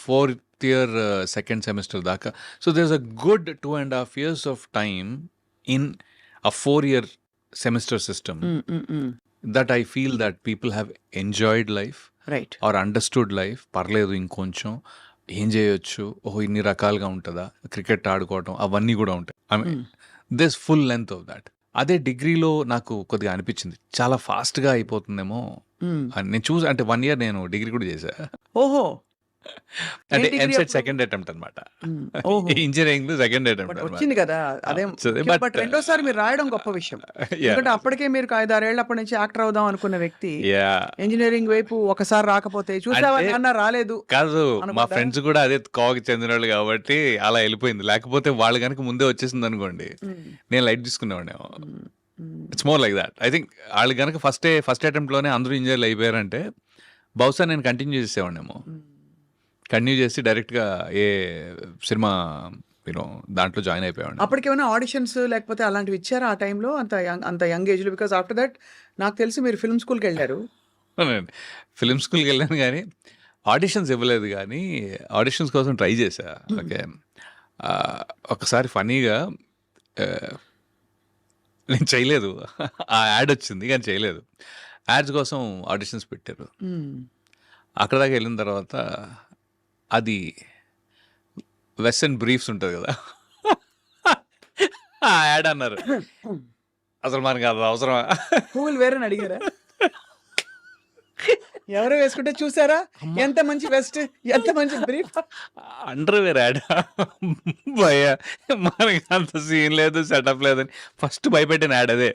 4th year second semester దాకా, so there is a good 2.5 years of time in a 4 year semester system that I feel that people have enjoyed life, right, or understood life. పర్లేదు ఇంకొంచెం ఏం చేయొచ్చు, ఇన్ని రకాలుగా ఉంటుందా, క్రికెట్ ఆడుకోవటం అవన్నీ కూడా ఉంటాయి. I mean this full length of that. అదే డిగ్రీలో నాకు కొద్దిగా అనిపించింది చాలా ఫాస్ట్గా అయిపోతుందేమో అని. నేను అంటే 1 year నేను డిగ్రీ కూడా చేశా. ఓహో, అంటే degree ఎంసెట్ అప్పుడు? సెకండ్ అటెంప్ట్ అనమాట. ఓహో. ఇంజనీరింగ్ సెకండ్ బట్ అటెంప్ట్ వచ్చింది కదా అదే వచ్చింది. ముఖ్యం. But, బట్ రెండోసారి మీరు రాయడం గొప్ప విషయం. Yeah. ఎందుకంటే అప్పటికే మీరు 5-6 ఏళ్ళ అప్పటి నుంచి యాక్టర్ అవుదాం అనుకున్న వ్యక్తి యా ఇంజనీరింగ్ వైపు ఒకసారి రాకపోతే చూసావా అంటే- నాన్న రాలేదు. కాదు, మా అనుకుంటా. ఫ్రెండ్స్ కూడా అదే కోవకి చెందిన వాళ్ళు కాబట్టి అలా వెళ్ళిపోయింది. లేకపోతే వాళ్ళు కనుక ముందే వచ్చేసింది అనుకోండి, నేను లైట్ తీసుకునేవాడేమో. It's more like that. I think వాళ్ళు కనుక ఫస్ట్ అటెంప్ట్లోనే అందరూ ఇంజనీర్లు అయిపోయారంటే బహుశా నేను కంటిన్యూ చేసేవాడేమో. కంటిన్యూ చేసి డైరెక్ట్గా ఏ సినిమా యూనో దాంట్లో జాయిన్ అయిపోయాడు. అప్పటికేమైనా ఆడిషన్స్ లేకపోతే అలాంటివి ఇచ్చారా ఆ టైంలో అంత యంగ్ ఏజ్లో? బికాస్ ఆఫ్టర్ దట్ నాకు తెలిసి మీరు ఫిల్మ్ స్కూల్కి వెళ్ళారు. ఫిలిం స్కూల్కి వెళ్ళాను కానీ ఆడిషన్స్ ఇవ్వలేదు, కానీ ఆడిషన్స్ కోసం ట్రై చేశా. ఓకే, ఒకసారి ఫనీగా నేను చేయలేదు. ఆ యాడ్ వచ్చింది కానీ చేయలేదు. యాడ్స్ కోసం ఆడిషన్స్ పెట్టారు. అక్కడ దాకా వెళ్ళిన తర్వాత అది వెస్టర్న్ బ్రీఫ్స్ ఉంటుంది కదా, ఆ యాడ్ అన్నారు. అసలు మనకి అది అవసరమా? పువ్వులు వేరే అడిగారా? ఎవరో వేసుకుంటే చూసారా ఎంత మంచి వెస్ట్, ఎంత మంచి బ్రీఫ్. అండర్వేర్ యాడ్ భయ, మనకి అంత సీన్ లేదు, సెటప్ లేదని ఫస్ట్ భయపెట్టిన యాడ్ అదే.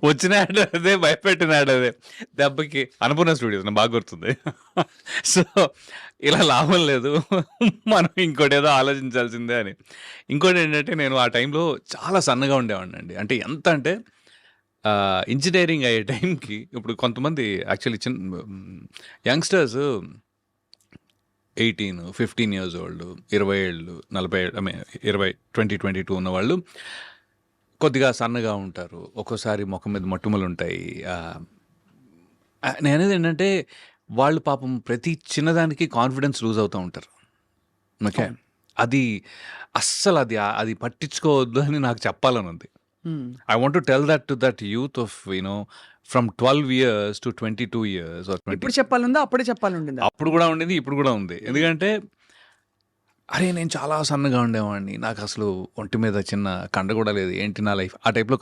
వచ్చిన యాడ్ అదే, భయపెట్టిన యాడ్ అదే. దెబ్బకి అన్నపూర్ణ స్టూడియోస్ నాకు బాగా గుర్తుంది. సో ఇలా లాభం లేదు, మనం ఇంకోటి ఏదో ఆలోచించాల్సిందే అని. ఇంకోటి ఏంటంటే నేను ఆ టైంలో చాలా సన్నగా ఉండేవాడిని అండి. అంటే ఎంత అంటే ఇంజనీరింగ్ అయ్యే టైంకి ఇప్పుడు కొంతమంది యాక్చువల్లీ యంగ్స్టర్స్ 18-15 years old, 20 ఏళ్ళు, 40 ఏళ్ళు, 20-22 ఉన్నవాళ్ళు కొద్దిగా సన్నగా ఉంటారు. ఒక్కోసారి ముఖం మీద మొట్టుమలు ఉంటాయి. నేను అనేది ఏంటంటే వాళ్ళు పాపం ప్రతి చిన్నదానికి కాన్ఫిడెన్స్ లూజ్ అవుతూ ఉంటారు. ఓకే, అది అస్సలు అది పట్టించుకోవద్దు అని నాకు చెప్పాలని ఉంది. I want to tell that to that youth of, from 12 years to 22 years or 20. ఇప్పుడు చెప్పాలందా అప్పుడే చెప్పాలండి? అప్పుడు కూడా ఉండేది, ఇప్పుడు కూడా ఉంది. ఎందుకంటే అరే నేను చాలా సన్నగా ఉండేవాడిని, నాకు అసలు ఒంటి మీద చిన్న కండ కూడా లేదు, ఏంటి నా లైఫ్ ఆ టైప్లో.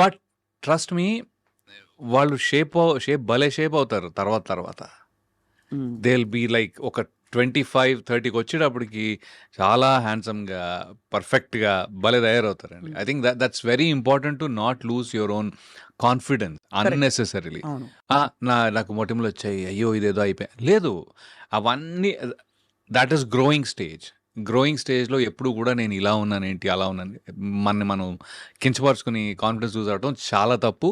బట్ ట్రస్ట్ మీ, వాళ్ళు షేప్ భలే షేప్ అవుతారు తర్వాత. దే విల్ బీ లైక్ ఒక 25-30కి వచ్చేటప్పటికి చాలా హ్యాండ్సమ్గా, పర్ఫెక్ట్గా భలే తయారవుతారండి. I think that's very important to not lose your own confidence unnecessarily. నాకు మొటిమలు వచ్చాయి, అయ్యో ఇదేదో అయిపోయా, లేదు. అవన్నీ దట్ ఈస్ గ్రోయింగ్ స్టేజ్లో ఎప్పుడు కూడా నేను ఇలా ఉన్నాను ఏంటి, అలా ఉన్నాను, మనం కించపరుచుకుని కాన్ఫిడెన్స్ లూజ్ అవడం చాలా తప్పు,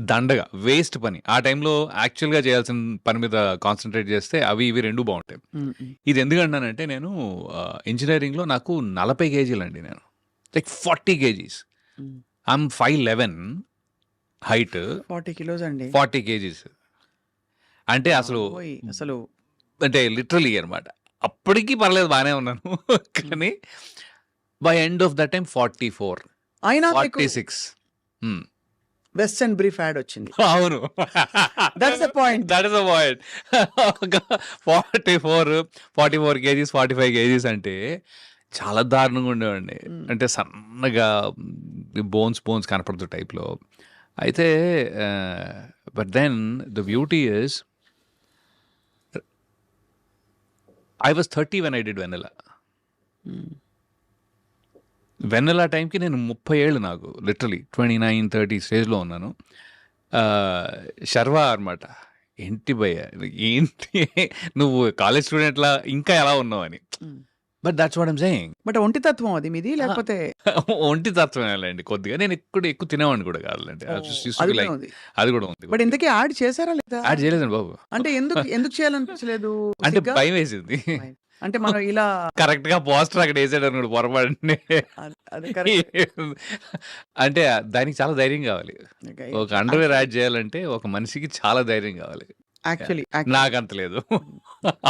దండగా వేస్ట్ పని. ఆ టైంలో యాక్చువల్గా చేయాల్సిన పని మీద కాన్సన్ట్రేట్ చేస్తే ఇవి రెండు బాగుంటాయి. ఇది ఎందుకంటానంటే నేను ఇంజనీరింగ్లో నాకు 40 kgs అండి, నేను like 40 kgs. I'm 5'11" height, 40 kilos అండి. 40 kgs అంటే అసలు అంటే లిటరలీ అనమాట. అప్పటికి పర్లేదు, బాగానే ఉన్నాను. కానీ by end of that time 44, అయినా 46. వెస్టర్న్ బ్రీఫ్ యాడ్ వచ్చింది. అవును, that's the point. 44 kgs, 45 kgs అంటే చాలా దారుణంగా ఉండేవాడిని. అంటే సన్నగా బోన్స్ కనపడుతు టైప్లో. అయితే but then the beauty is I was 30 when I did Vanilla. Vennela టైంకి నేను 30 ఏళ్ళు, నాకు లిటరలీ 29-30 స్టేజ్లో ఉన్నాను. శర్వా అనమాట, ఏంటి భయ్య ఏంటి నువ్వు కాలేజ్ స్టూడెంట్లా ఇంకా ఎలా ఉన్నావు అని. But that's what I'm saying. But ఒంటి తత్వం అది మీది, లేకపోతే ఒంటి తత్వమేలండి. కొద్దిగా నేను ఎక్కువ తినేవాడిని కూడా కాదులేండి, అది కూడా ఉంది. బట్ ఇంతకీ యాడ్ చేశారా లేదా? యాడ్ చేయలేదండి బాబు. అంటే ఎందుకు చేయాలనిపించలేదు? అంటే భయం వేసింది. అంటే మనం ఇలా కరెక్ట్ గా పోస్టర్ అక్కడ వేసాడు అనుకోండి పొరపాటు. అంటే దానికి చాలా ధైర్యం కావాలి. ఒక అండర్వేర్ యాడ్ చేయాలంటే ఒక మనిషికి చాలా ధైర్యం కావాలి. యాక్చువల్లీ నాకంత లేదు,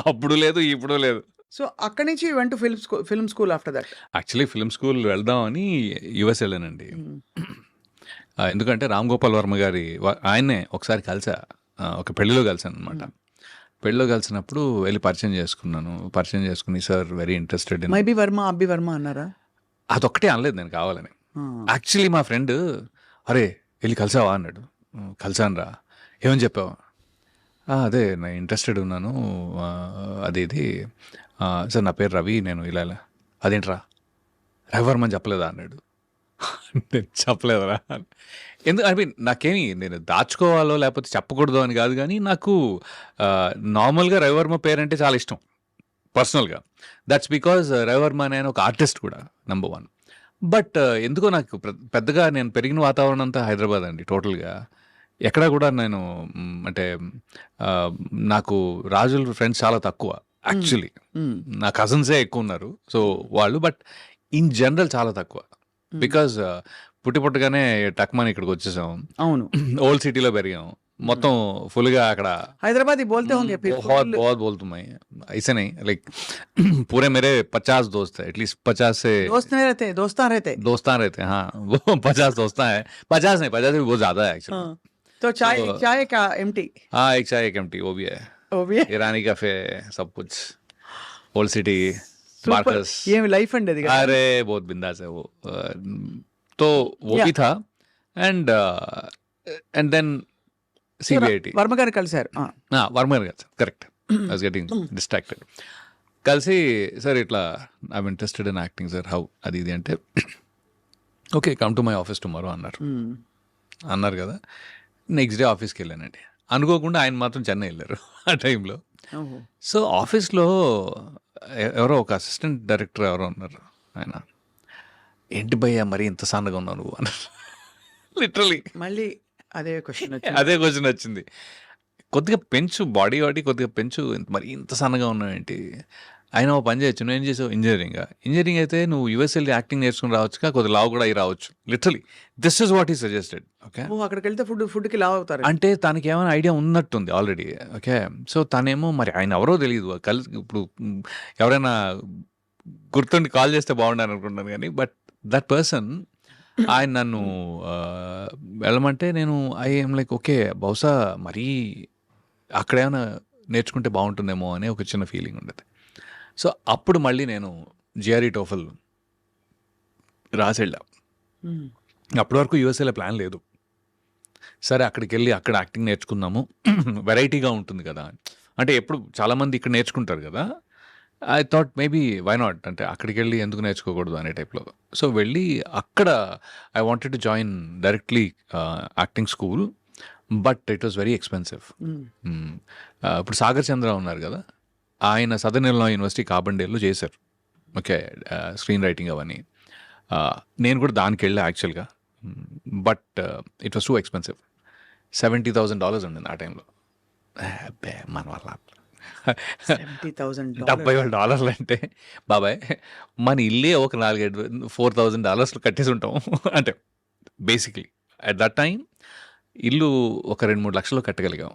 అప్పుడు లేదు, ఇప్పుడు లేదు. సో అక్కడి నుంచి వెంట film school after that. Actually film school వెళ్దామని యుఎస్ వెళ్ళానండి. ఎందుకంటే రామ్ గోపాల్ వర్మ గారి ఆయన్నే ఒకసారి కలిసా, ఒక పెళ్లిలో కలిసాను అనమాట. పెళ్ళిలో కలిసినప్పుడు వెళ్ళి పరిచయం చేసుకుని sir very interested in maybe Varma, అబ్బి వర్మ అన్నారా? అదొక్కటే అనలేదు నేను కావాలని. యాక్చువల్లీ మా ఫ్రెండ్ అరే వెళ్ళి కలిసావా అన్నాడు. కలిసాను రా, ఏమని చెప్పావా? అదే నేను ఇంట్రెస్టెడ్ ఉన్నాను. అది ఇది సార్ నా పేరు రవి, నేను ఇలా ఇలా. అదేంట్రా రవివర్మని చెప్పలేదా అన్నాడు. నేను చెప్పలేదురా. ఎందుకు ఐ మీన్ నాకేమి నేను దాచుకోవాలో లేకపోతే చెప్పకూడదు అని కాదు, కానీ నాకు నార్మల్గా రవివర్మ పేరంటే చాలా ఇష్టం పర్సనల్గా. దట్స్ బికాజ్ రవివర్మ అనే ఒక ఆర్టిస్ట్ కూడా నెంబర్ 1. బట్ ఎందుకో నాకు పెద్దగా నేను పెరిగిన వాతావరణం అంతా హైదరాబాద్ అండి టోటల్గా. ఎక్కడ కూడా నేను అంటే నాకు రాజుల ఫ్రెండ్స్ చాలా తక్కువ యాక్చువల్లీ. నా కజిన్సే ఎక్కువ ఉన్నారు, సో వాళ్ళు. బట్ ఇన్ జనరల్ చాలా తక్కువ, బికాజ్ పుట్టగానే టక్మని ఇక్కడికి వచ్చేసాం. అవును, ఓల్డ్ సిటీలో పెరిగాం, మొత్తం ఫుల్గా అక్కడ హైదరాబాద్ बोलते होंगे फिर बहुत बोलता मैं ऐसे नहीं, लाइक पूरे मेरे 50 दोस्त है, एटलीस्ट 50 से दोस्त नहीं रहते, दोस्तान रहते हाँ वो 50 दोस्तान है, 50 नहीं, 50 से भी बहुत ज्यादा है एक्चुअली. हाँ, तो चाय का एम्प्टी, हाँ एक चाय एक एम्प्टी वो भी है, ईरानी कैफे सब कुछ, ओल्ड सिटी, मार्कस. ये लाइफ अंड है. अरे बहुत बिंदास है वो. तो वो भी था एंड देन సిబిఐటి వర్మ గారు కలిసారు. వర్మ గారు కదా, correct. I was getting distracted. కలిసి సార్ ఇట్లా I'm interested in acting sir, how అది ఇది అంటే, okay come to my office tomorrow అన్నారు కదా. నెక్స్ట్ డే ఆఫీస్కి వెళ్ళానండి. అనుకోకుండా ఆయన మాత్రం చెన్నై వెళ్ళారు ఆ టైంలో. సో ఆఫీస్లో ఎవరో ఒక అసిస్టెంట్ డైరెక్టర్ ఎవరో ఉన్నారు. ఆయన ఏంటి భయ్యా మరి ఇంత సన్నగా ఉన్నావు నువ్వు అన్నారు. లిటరలీ మళ్ళీ అదే క్వశ్చన్ వచ్చింది. కొద్దిగా పెంచు, బాడీ కొద్దిగా పెంచు, మరి ఇంత సన్నగా ఉన్నావు ఏంటి. అయినా ఓ పని చేయొచ్చు, నువ్వు ఏం చేసావు, ఇంజనీరింగ్ అయితే నువ్వు యూఎస్ వెళ్ళి యాక్టింగ్ నేర్చుకుని రావచ్చుగా, కొద్దిగా లావు కూడా అయి రావచ్చు. లిటరలీ దిస్ ఇస్ వాట్ ఈ సజెస్టెడ్. ఓకే, అక్కడికి వెళ్తే ఫుడ్కి లావు అవుతారు అంటే తనకి ఏమైనా ఐడియా ఉన్నట్టుంది ఆల్రెడీ. ఓకే, సో తనేమో మరి ఆయన ఎవరో తెలియదు. ఇప్పుడు ఎవరైనా గుర్తుండి కాల్ చేస్తే బాగుండాలని అనుకుంటున్నాను కానీ, బట్ దట్ పర్సన్ ఆయన నన్ను వెళ్ళమంటే నేను ఐఎమ్ లైక్ ఓకే, బహుశా మరీ అక్కడేమైనా నేర్చుకుంటే బాగుంటుందేమో అనే ఒక చిన్న ఫీలింగ్ ఉండేది. సో అప్పుడు మళ్ళీ నేను జిఆర్ఈ టోఫల్ రాసి వెళ్ళా. అప్పటి వరకు యూఎస్ఏలో ప్లాన్ లేదు. సరే అక్కడికి వెళ్ళి అక్కడ యాక్టింగ్ నేర్చుకుందాము, వెరైటీగా ఉంటుంది కదా. అంటే ఎప్పుడు చాలామంది ఇక్కడ నేర్చుకుంటారు కదా, I thought maybe why not, అంటే అక్కడికి వెళ్ళి ఎందుకు నేర్చుకోకూడదు అనే టైప్లో. సో వెళ్ళి అక్కడ I wanted to join directly acting school, but it was very expensive. ఇప్పుడు సాగర్ చంద్ర ఉన్నారు కదా, ఆయన సదర్న్ ఇల్లినాయ్ యూనివర్సిటీ కార్బన్డేల్లో చేశారు. ఓకే, స్క్రీన్ రైటింగ్ అవన్నీ. నేను కూడా దానికి వెళ్ళా యాక్చువల్గా, but it was too expensive. $70,000 ఉండింది ఆ టైంలో. మన వల్ల $70,000 అంటే బాబాయ్ మన ఇల్లే ఒక $4,000 కట్టేసి ఉంటాం. అంటే బేసిక్లీ అట్ దట్ టైం ఇల్లు ఒక 2-3 లక్షలు కట్టగలిగాం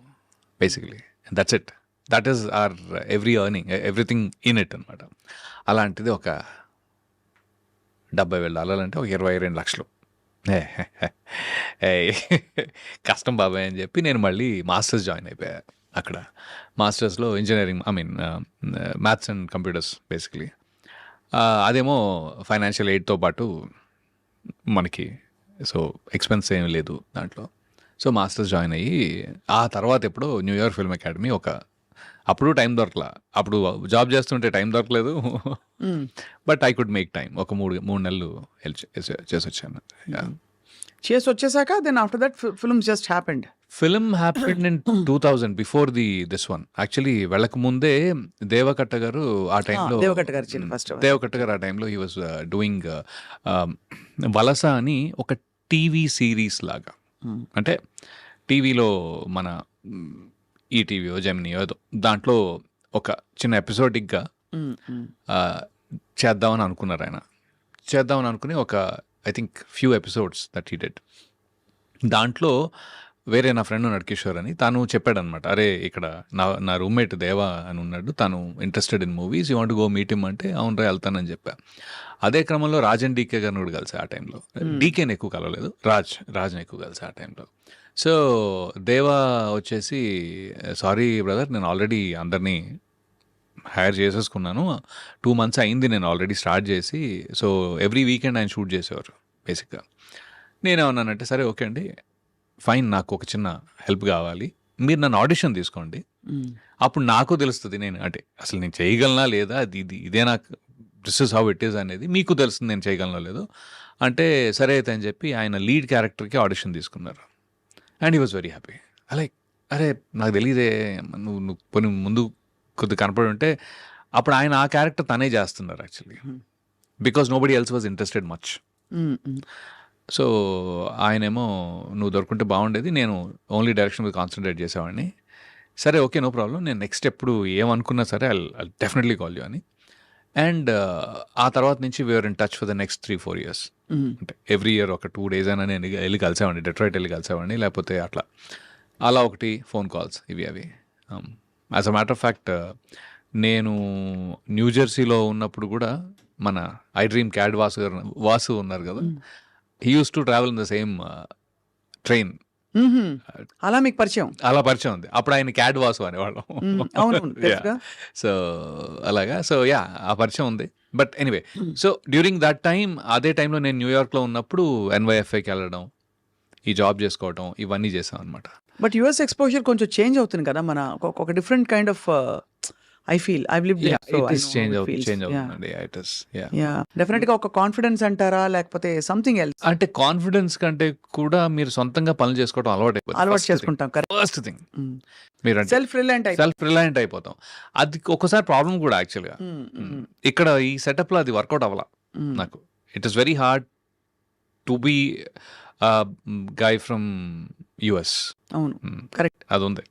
basically. That's it, that is our every earning, everything in it అనమాట. అలాంటిది ఒక $70,000 అంటే ఒక 22 లక్షలు. కష్టం బాబాయ్ అని చెప్పి నేను మళ్ళీ మాస్టర్స్ జాయిన్ అయిపోయా. అక్కడ మాస్టర్స్లో engineering, I mean maths and computers basically. అదేమో ఫైనాన్షియల్ ఎయిడ్తో పాటు మనకి, సో ఎక్స్పెన్స్ ఏం లేదు దాంట్లో. సో మాస్టర్స్ జాయిన్ అయ్యి ఆ తర్వాత ఎప్పుడో న్యూయార్క్ ఫిల్మ్ అకాడమీ అప్పుడు టైం దొరకలా, అప్పుడు జాబ్ చేస్తుంటే టైం దొరకలేదు. But I could make time. ఒక 3 నెలలు చేసి వచ్చాను. చేసి వచ్చేసాక then after that film just happened. Film happened in 2000 before this one. Actually వెళ్ళక ముందే దేవకట్ట గారు ఆ టైంలో, దేవకట్ట గారు ఆ టైంలో హీ వాజ్ డూయింగ్ వలస అని ఒక టీవీ సిరీస్ లాగా. అంటే టీవీలో మన ఈటీవీయో జెమినియో ఏదో దాంట్లో ఒక చిన్న ఎపిసోడిక్గా చేద్దామని అనుకున్నారు ఆయన. చేద్దామని అనుకుని ఒక I think few episodes that he did. దాంట్లో వేరే నా ఫ్రెండ్ నడకిషోర్ అని తను చెప్పాడనమాట, అరే ఇక్కడ నా రూమ్మేట్ దేవా అని ఉన్నాడు, తను interested in movies, you want go meet him అంటే అవును రా వెళ్తానని చెప్పా. అదే క్రమంలో రాజన్ డీకే గారిని కూడా కలిసి ఆ టైంలో. డీకేని ఎక్కువ కలవలేదు, రాజ్ని ఎక్కువ కలిసి ఆ టైంలో. సో దేవా వచ్చేసి, సారీ బ్రదర్ నేను ఆల్రెడీ అందరినీ హైర్ చేసేసుకున్నాను, 2 months అయింది నేను ఆల్రెడీ స్టార్ట్ చేసి. సో ఎవ్రీ వీకెండ్ ఆయన షూట్ చేసేవారు బేసిక్గా. నేనేమన్నానంటే సరే ఓకే అండి ఫైన్, నాకు ఒక చిన్న హెల్ప్ కావాలి, మీరు నన్ను ఆడిషన్ తీసుకోండి, అప్పుడు నాకు తెలుస్తుంది నేను అంటే అసలు నేను చేయగలనా లేదా, ఇదే నాకు this is how it is అనేది మీకు తెలుస్తుంది నేను చేయగలనో లేదో. అంటే సరే అయితే అని చెప్పి ఆయన లీడ్ క్యారెక్టర్కి ఆడిషన్ తీసుకున్నారు. And he was very happy. అరే నాకు తెలియదే, నువ్వు కొన్ని ముందు కొద్దిగా కనపడి ఉంటే. అప్పుడు ఆయన ఆ క్యారెక్టర్ తనే చేస్తున్నారు actually, because nobody else was interested much. So ఆయనేమో నువ్వు దొరుకుంటే బాగుండేది, నేను ఓన్లీ డైరెక్షన్ మీద కాన్సన్ట్రేట్ చేసేవాడిని. సరే ఓకే నో ప్రాబ్లం, నేను నెక్స్ట్ ఎప్పుడు ఏమనుకున్నా సరే ఐ డెఫినెట్లీ కాల్ యూ అని. అండ్ ఆ తర్వాత నుంచి we're in touch for the next 3-4 years. అంటే ఎవ్రీ ఇయర్ ఒక 2 days అయినా నేను వెళ్ళి కలిసేవాడిని, డెట్రాయిట్ వెళ్ళి కలిసేవాడిని, లేకపోతే అలా ఒకటి ఫోన్ కాల్స్ ఇవి అవి. As a matter of fact నేను న్యూజెర్సీలో ఉన్నప్పుడు కూడా మన ఐ డ్రీమ్ క్యాడ్ వాసు ఉన్నారు కదా, he use to travel in the same train. అలా మీకు పరిచయం? అలా పరిచయం ఉంది. అప్పుడు ఆయన క్యాడ్ వాసు అనేవాళ్ళం. అవును తెలుసుగా. సో అలాగా, సో యా ఆ పరిచయం ఉంది. But anyway, so during that time, అదే టైంలో నేను న్యూయార్క్లో ఉన్నప్పుడు NYFAకి వెళ్ళడం, ఈ జాబ్ చేసుకోవడం, ఇవన్నీ చేసాం అనమాట. బట్ యుఎస్ ఎక్స్పోజర్ కొంచెం చేంజ్ అవుతుంది కదా, మన ఒక different kind of I feel I live definite గా ఒక కాన్ఫిడెన్స్ అంటారా, లేకపోతే సంథింగ్ ఎల్స్? అంటే కాన్ఫిడెన్స్ కంటే కూడా మీరు సొంతంగా పనులు చేసుకోవడం అలవాటు చేసుకుంటాం. ఫస్ట్ థింగ్ మీరు సెల్ఫ్ రిలయంట్ అయిపోతాం. అది ఒక్కసారి ప్రాబ్లం కూడా యాక్చువల్గా. ఇక్కడ ఈ సెటప్ లో అది వర్కౌట్ అవ్వాల నాకు. It is very hard to be guy from US. అవును కరెక్ట్. అది ఉంది.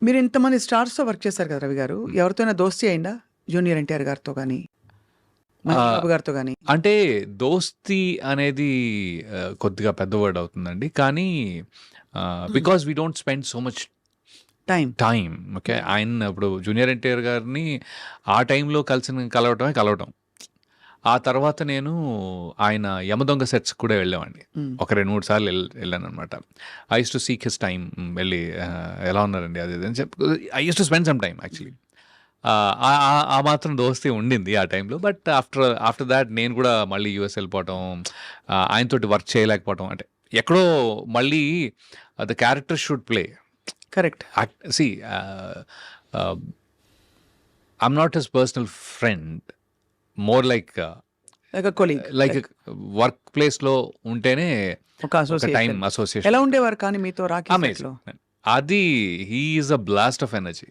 మీరు ఇంతమంది స్టార్స్ తో వర్క్ చేశారు కదా రవి గారు, ఎవరితోనైనా దోస్తీ అయిందా? జూనియర్ NTR గారితో కానీ, బాబు గారితో కానీ? అంటే దోస్తీ అనేది కొద్దిగా పెద్ద వర్డ్ అవుతుందండి, కానీ because we don't spend so much time. Okay, ఆయన ఇప్పుడు జూనియర్ NTR గారిని ఆ టైంలో కలవటం. ఆ తర్వాత నేను ఆయన యమదొంగ సెట్స్ కూడా వెళ్ళేవాడిని, ఒక 2-3 సార్లు వెళ్ళాను అనమాట. I use to seek his time, వెళ్ళి ఎలా ఉన్నారండి అది అని చెప్పి I use to spend some time actually. ఆ మాత్రం దోస్తీ ఉండింది ఆ టైంలో. బట్ ఆఫ్టర్ దాట్ నేను కూడా మళ్ళీ US వెళ్ళిపోవటం, ఆయనతోటి వర్క్ చేయలేకపోవటం, అంటే ఎక్కడో మళ్ళీ the character should play. Correct. See I'm not his personal friend, more like work place లో ఉంటేనే ఒక టైం అసోసియేషన్. ఎలా ఉండేవారు కానీ మీతో రాకీ? అది he is a blast of energy.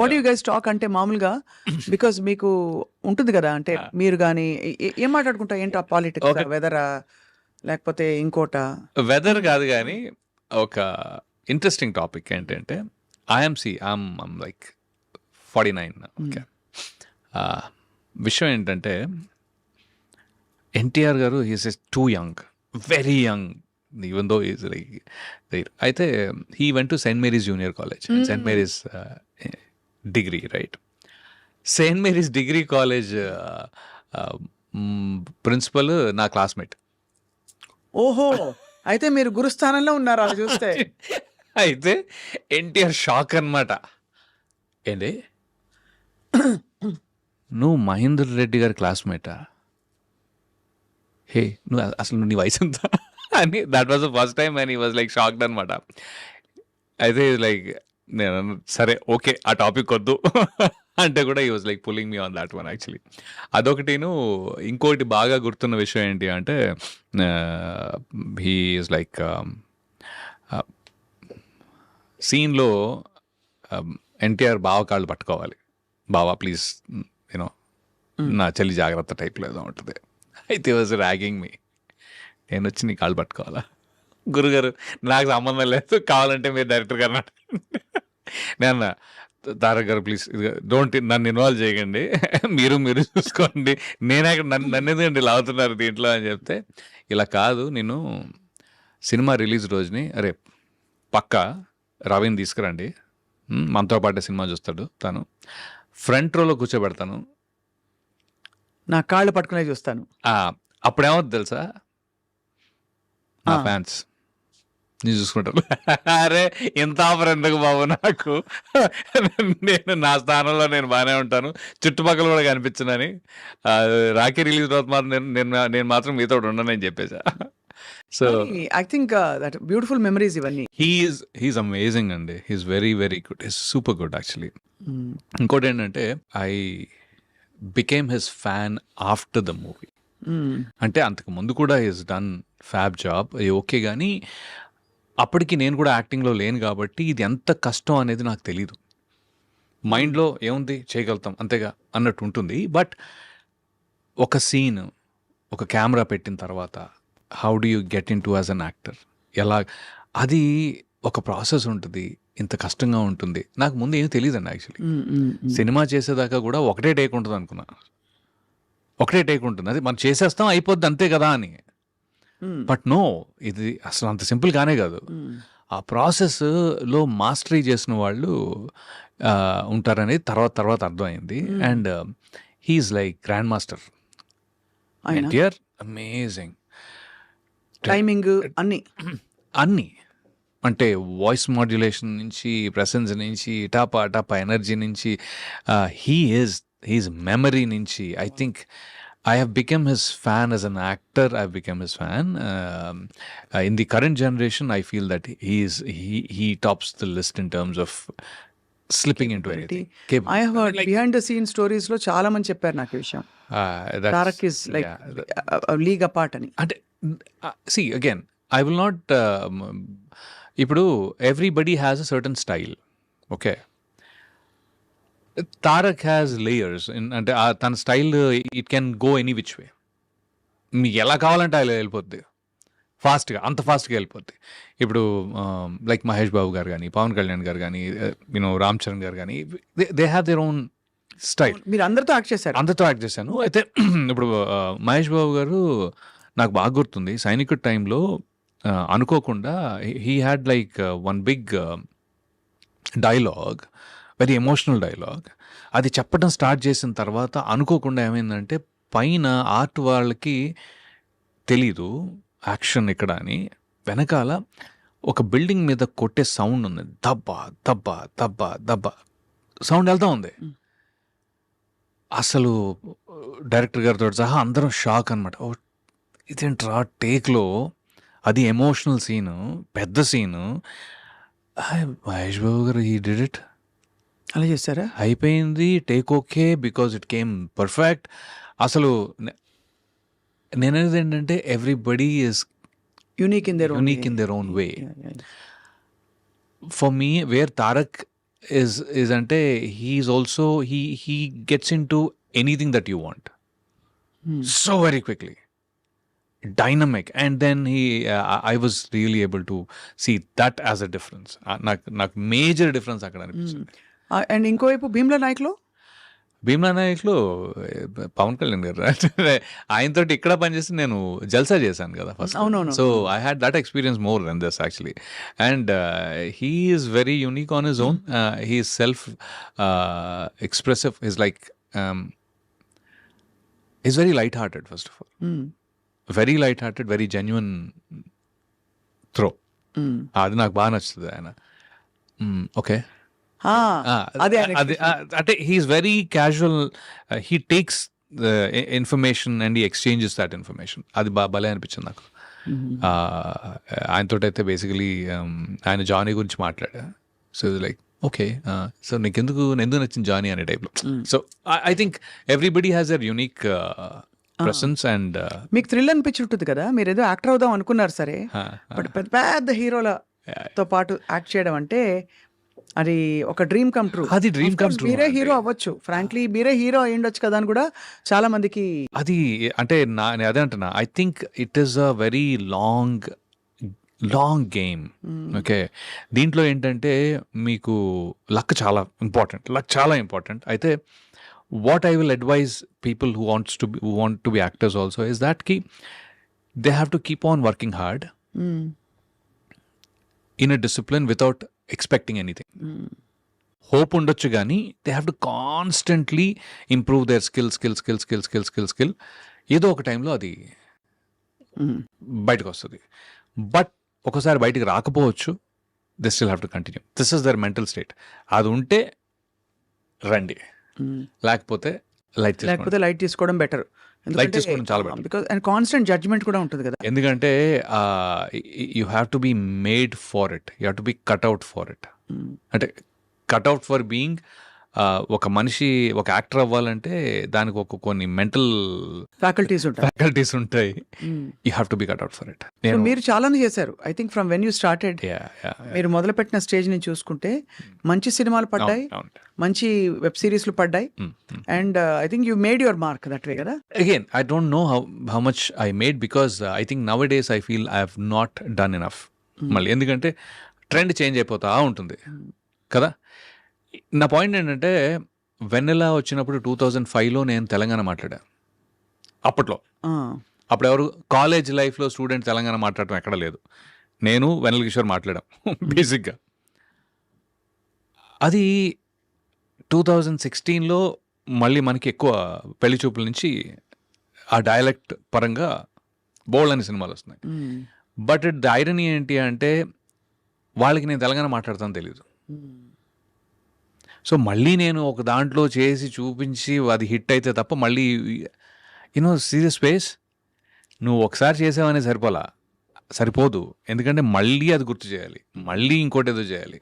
What you guys talk అంటే మామూలుగా, బికాజ్ మీకు ఉంటుంది కదా, అంటే మీరు కానీ ఏం మాట్లాడుకుంటా, ఏంటో పాలిటిక్స్, వెదరా లేకపోతే ఇంకోట? వెదర్ కాదు కానీ ఒక ఇంట్రెస్టింగ్ టాపిక్ ఏంటంటే ఐఎమ్ లైక్ 49. ఓకే, విషయం ఏంటంటే NTR garu he's too young, very young, even though is like there. అయితే he went to Saint Mary's junior college, Saint Mary's degree, right? Saint Mary's degree college principal నా classmate. ఓహో, అయితే మీరు గురుస్థానంలో ఉన్నారు అలా చూస్తే. అయితే NTR షాక్ అన్నమాట. ఏంటి నువ్వు మహేందర్ రెడ్డి గారి క్లాస్మేటా? హే నువ్వు అసలు నీ వయసు ఎంత అని, that was the first time and he was like shocked అనమాట. అయితే లైక్ నేను సరే ఓకే ఆ టాపిక్ వద్దు అంటే కూడా he was like pulling me on that one actually. అదొకటిను. ఇంకోటి బాగా గుర్తున్న విషయం ఏంటి అంటే హీ ఈజ్ లైక్ సీన్లో NTR బావ కాళ్ళు పట్టుకోవాలి, బావా ప్లీజ్ యూనో నా చెల్లి జాగ్రత్త టైప్లో ఏదో ఉంటుంది. అయితే వాజ్ ర్యాగింగ్ మీ, నేను వచ్చి నీ కాళ్ళు పట్టుకోవాలా? గురుగారు నాకు సంబంధం లేదు, కావాలంటే మీరు డైరెక్టర్ గారు నేను తారక్ గారు ప్లీజ్ డోంట్ నన్ను ఇన్వాల్వ్ చేయకండి, మీరు చూసుకోండి, నన్ను ఎందుకంటే లాగుతున్నారు దీంట్లో అని చెప్తే, ఇలా కాదు నేను సినిమా రిలీజ్ రోజుని అరే పక్కా రవిని తీసుకురండి, మనతో పాటే సినిమా చూస్తాడు, తను ఫ్రంట్ రోలో కూర్చోబెడతాను, నా కాళ్ళు పట్టుకునే చూస్తాను. అప్పుడేమవుతుంది తెలుసా, నా ఫ్యాన్స్ నేను చూసుకుంటాను. అరే ఇంత ఆఫర్ ఎందుకు బాబు నాకు, నేను నా స్థానంలో నేను బాగానే ఉంటాను, చుట్టుపక్కల కూడా కనిపించనని. రాఖీ రిలీజ్ తర్వాత మాత్రం నేను మాత్రం మీతో ఉండనని చెప్పేసా. So I think that beautiful memories ఇవన్నీ. హీఈస్ అమేజింగ్ అండి. He's very very good. He's super good actually. ఇంకోటి ఏంటంటే I became his fan after the movie. అంటే అంతకు ముందు కూడా he's done fab job okay, కానీ అప్పటికి నేను కూడా యాక్టింగ్లో లేను కాబట్టి ఇది ఎంత కష్టం అనేది నాకు తెలీదు. మైండ్లో ఏముంది చేయగలుగుతాం అంతేగా అన్నట్టు ఉంటుంది. బట్ ఒక సీన్ ఒక కెమెరా పెట్టిన తర్వాత how do you get in to as an actor, ఎలా అది ఒక ప్రాసెస్ ఉంటుంది, ఇంత కష్టంగా ఉంటుంది. నాకు ముందు ఏం తెలియదండి యాక్చువల్లీ. సినిమా చేసేదాకా కూడా ఒకటే టేక్ ఉంటుంది అనుకున్నా, ఒకటే టేక్ ఉంటుంది, అది మనం చేసేస్తాం అయిపోద్ది అంతే కదా అని. బట్ నో, ఇది అసలు అంత సింపుల్ గానే కాదు. ఆ ప్రాసెస్లో మాస్టరీ చేసిన వాళ్ళు ఉంటారనేది తర్వాత అర్థమైంది. And he's like grand master. NTR amazing timing అన్నీ అంటే వాయిస్ మాడ్యులేషన్ నుంచి, ప్రెసెన్స్ నుంచి, టాపా ఎనర్జీ నుంచి, హీఈస్ మెమరీ నుంచి. I think I have become his fan as an actor. I've become his fan. In the current generation, I feel that he tops the list in terms of slipping into anything. I have heard behind the scene stories లో చాలా మంది చెప్పారు నాకు ఈ విషయం. Tarak is like league apart అని. అంటే see again, I will not ఇప్పుడు everybody has a certain style. Okay. Tarak has layers. అంటే తన style it can go any which way. మీకు ఎలా కావాలంటే అలా వెళ్ళిపోద్ది ఫాస్ట్గా, అంత ఫాస్ట్గా వెళ్ళిపోద్ది. ఇప్పుడు లైక్ మహేష్ బాబు గారు కానీ, పవన్ కళ్యాణ్ గారు కానీ, రామ్ చరణ్ గారు కానీ, they have their own style. మీరు అందరితో యాక్ట్ చేశారు? అందరితో యాక్ట్ చేశాను. అయితే ఇప్పుడు మహేష్ బాబు గారు నాకు బాగా గుర్తుంది, సైనికుడి టైంలో అనుకోకుండా he had like one big dialogue, very emotional dialogue. అది చెప్పడం స్టార్ట్ చేసిన తర్వాత అనుకోకుండా ఏమైందంటే పైన ఆర్ట్ వాళ్ళకి తెలీదు యాక్షన్ ఇక్కడ అని, వెనకాల ఒక బిల్డింగ్ మీద కొట్టే సౌండ్ ఉంది, దబ్బా దబ్బా దబ్బా దబ్బా సౌండ్ వెళ్తా ఉంది. అసలు డైరెక్టర్ గారితో సహా అందరం షాక్ అనమాట. ఓ ఇదేంట్రా టేక్లో, అది ఎమోషనల్ సీను, పెద్ద సీను. మహేష్ బాబు గారు హీ డిడ్ ఇట్. అలా చేస్తారా? అయిపోయింది, take okay, because it came perfect. అసలు నేనేది ఏంటంటే everybody is unique in their own way. For me where Tarak is అంటే he's also he gets into anything that you want so very quickly, dynamic, and then I was really able to see that as a difference. నాకు major difference అక్కడ అనిపిస్తుంది. And ఇంకోవైపు భీమ్లా నాయక్లో పవన్ కళ్యాణ్ గారు ఆయనతో ఇక్కడ పనిచేసి నేను జల్సా చేశాను కదా ఫస్ట్. అవునవును. So I had that experience more than this actually. And he is very unique on his own. He is self expressive. Is like is very light hearted first of all. Very light hearted, very genuine through. అది నాకు బాగా నచ్చుతుంది ఆయన. Okay, అదే అంటే he's very casual. He takes information and he exchanges that information. అది భలే అనిపించింది నాకు. ఆయనతో అయితే బేసికలీ ఆయన జానీ గురించి మాట్లాడా. సో లైక్ ఓకే, సో ఎందుకు నచ్చింది జానీ అనే టైప్లో. So I think everybody has their unique presence. And మీకు థ్రిల్ అనిపించుంటుంది కదా, మీరు ఏదో యాక్టర్ అవుదాం అనుకున్నారు సరే, బట్ పెద్ద పెద్ద హీరోలతో పాటు యాక్ట్ చేయడం అంటే అది ఒక డ్రీమ్ కమ్ ట్రూ. అది డ్రీమ్ కమ్ ట్రూ. మీరే హీరో అవ్వచ్చు, ఫ్రాంక్లీ మీరే హీరో అయ్యుండొచ్చు కదా అని కూడా చాలా మందికి. అది అంటే అదే అంటున్నా, I think it is a very long game. Okay, దీంట్లో ఏంటంటే మీకు లక్ చాలా ఇంపార్టెంట్. అయితే what I will advise people who want to be actors also is that they have to keep on working hard in a discipline without expecting anything. Hope ఉండొచ్చు కానీ they have to constantly improve their skill. ఏదో ఒక టైంలో అది బయటకు వస్తుంది. But ఒకసారి బయటకు రాకపోవచ్చు, they still have to continue. This is their mental state. అది ఉంటే రండి, లేకపోతే లైట్ తీసుకోండి. లేకపోతే లైట్ తీసుకోవడం బెటర్. లైట్ తీసుకోవడం చాలా better. Because and constant judgement కూడా ఉంటుంది కదా. ఎందుకంటే you have to be made for it, you have to be cut out for it. అంటే కట్అవుట్ ఫర్ బీయింగ్ ఒక మనిషి ఒక యాక్టర్ అవ్వాలంటే దానికి కొన్ని మెంటల్ ఫ్యాకల్టీస్ ఉంటాయి. ఫ్యాకల్టీస్ ఉంటాయి. You have to be cut out for it. So, మీరు చాలానే చేశారు. I think from when you started, మీరు మొదలుపెట్టిన స్టేజ్ నుంచి చూసుకుంటే మంచి సినిమాలు పడ్డాయి, మంచి వెబ్ సిరీస్లు పడ్డాయి, and I think you made your mark that way కదా. Again, I don't know how much I made because I think nowadays I feel I have not done enough. మళ్ళీ ఎందుకంటే ట్రెండ్ చేంజ్ అయిపోతా ఉంటుంది కదా. నా point ఏంటంటే వెన్నెలా వచ్చినప్పుడు 2005లో నేను తెలంగాణ మాట్లాడా. అప్పట్లో అప్పుడు ఎవరు కాలేజ్ లైఫ్లో స్టూడెంట్ తెలంగాణ మాట్లాడటం ఎక్కడ లేదు. నేను వెన్నెల కిషోర్ మాట్లాడాం బేసిక్గా. అది 2016లో మళ్ళీ మనకి ఎక్కువ పెళ్లి చూపుల నుంచి ఆ డైలెక్ట్ పరంగా బోల్డ్ అనే సినిమాలు వస్తున్నాయి. బట్ ద ఐరనీ ఏంటి అంటే వాళ్ళకి నేను తెలంగాణ మాట్లాడతాను తెలియదు. సో మళ్ళీ నేను ఒక దాంట్లో చేసి చూపించి అది హిట్ అయితే తప్ప మళ్ళీ సీరియస్ స్పేస్ నువ్వు ఒకసారి చేసావనే సరిపోదు. ఎందుకంటే మళ్ళీ అది గుర్తు చేయాలి, మళ్ళీ ఇంకోటి ఏదో చేయాలి.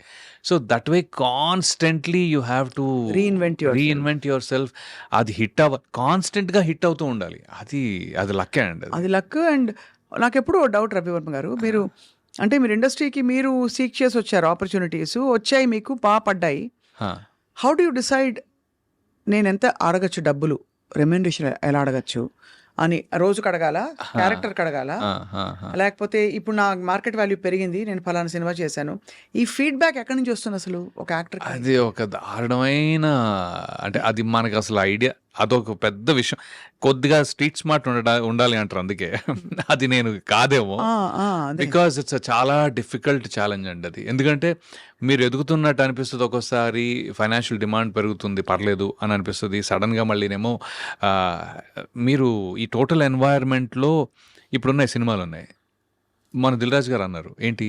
So that way constantly you have to reinvent your self. అది కాన్స్టెంట్గా హిట్ అవుతూ ఉండాలి. అది లక్కే అండి. అది లక్. అండ్ నాకు ఎప్పుడూ డౌట్ రవివర్మ గారు, మీరు అంటే మీరు ఇండస్ట్రీకి మీరు సీక్ చేసి వచ్చారు, ఆపర్చునిటీస్ వచ్చాయి, మీకు బాగా పడ్డాయి. హౌ డు యూ డిసైడ్ నేను ఎంత అడగచ్చు, డబ్బులు రెమ్యూనరేషన్ ఎలా అడగచ్చు అని రోజుకు అడగాల, క్యారెక్టర్కి అడగాల, లేకపోతే ఇప్పుడు నా మార్కెట్ వాల్యూ పెరిగింది, నేను ఫలానా సినిమా చేశాను, ఈ ఫీడ్బ్యాక్ ఎక్కడి నుంచి వస్తుంది అసలు ఒక యాక్టర్? అది ఒక దారుణమైన, అంటే అది మనకు అసలు ఐడియా, అదొక పెద్ద విషయం. కొద్దిగా స్ట్రీట్ స్మార్ట్ ఉండాలి అంటారు, అందుకే అది నేను కాదేమో. బికాజ్ ఇట్స్ చాలా డిఫికల్ట్ ఛాలెంజ్ అండి అది. ఎందుకంటే మీరు ఎదుగుతున్నట్టు అనిపిస్తుంది, ఒక్కోసారి ఫైనాన్షియల్ డిమాండ్ పెరుగుతుంది, పర్లేదు అని అనిపిస్తుంది. సడన్గా మళ్ళీనేమో మీరు ఈ టోటల్ ఎన్వైర్న్మెంట్లో ఇప్పుడున్న సినిమాలు ఉన్నాయి. మన దిల్రాజు గారు అన్నారు ఏంటి,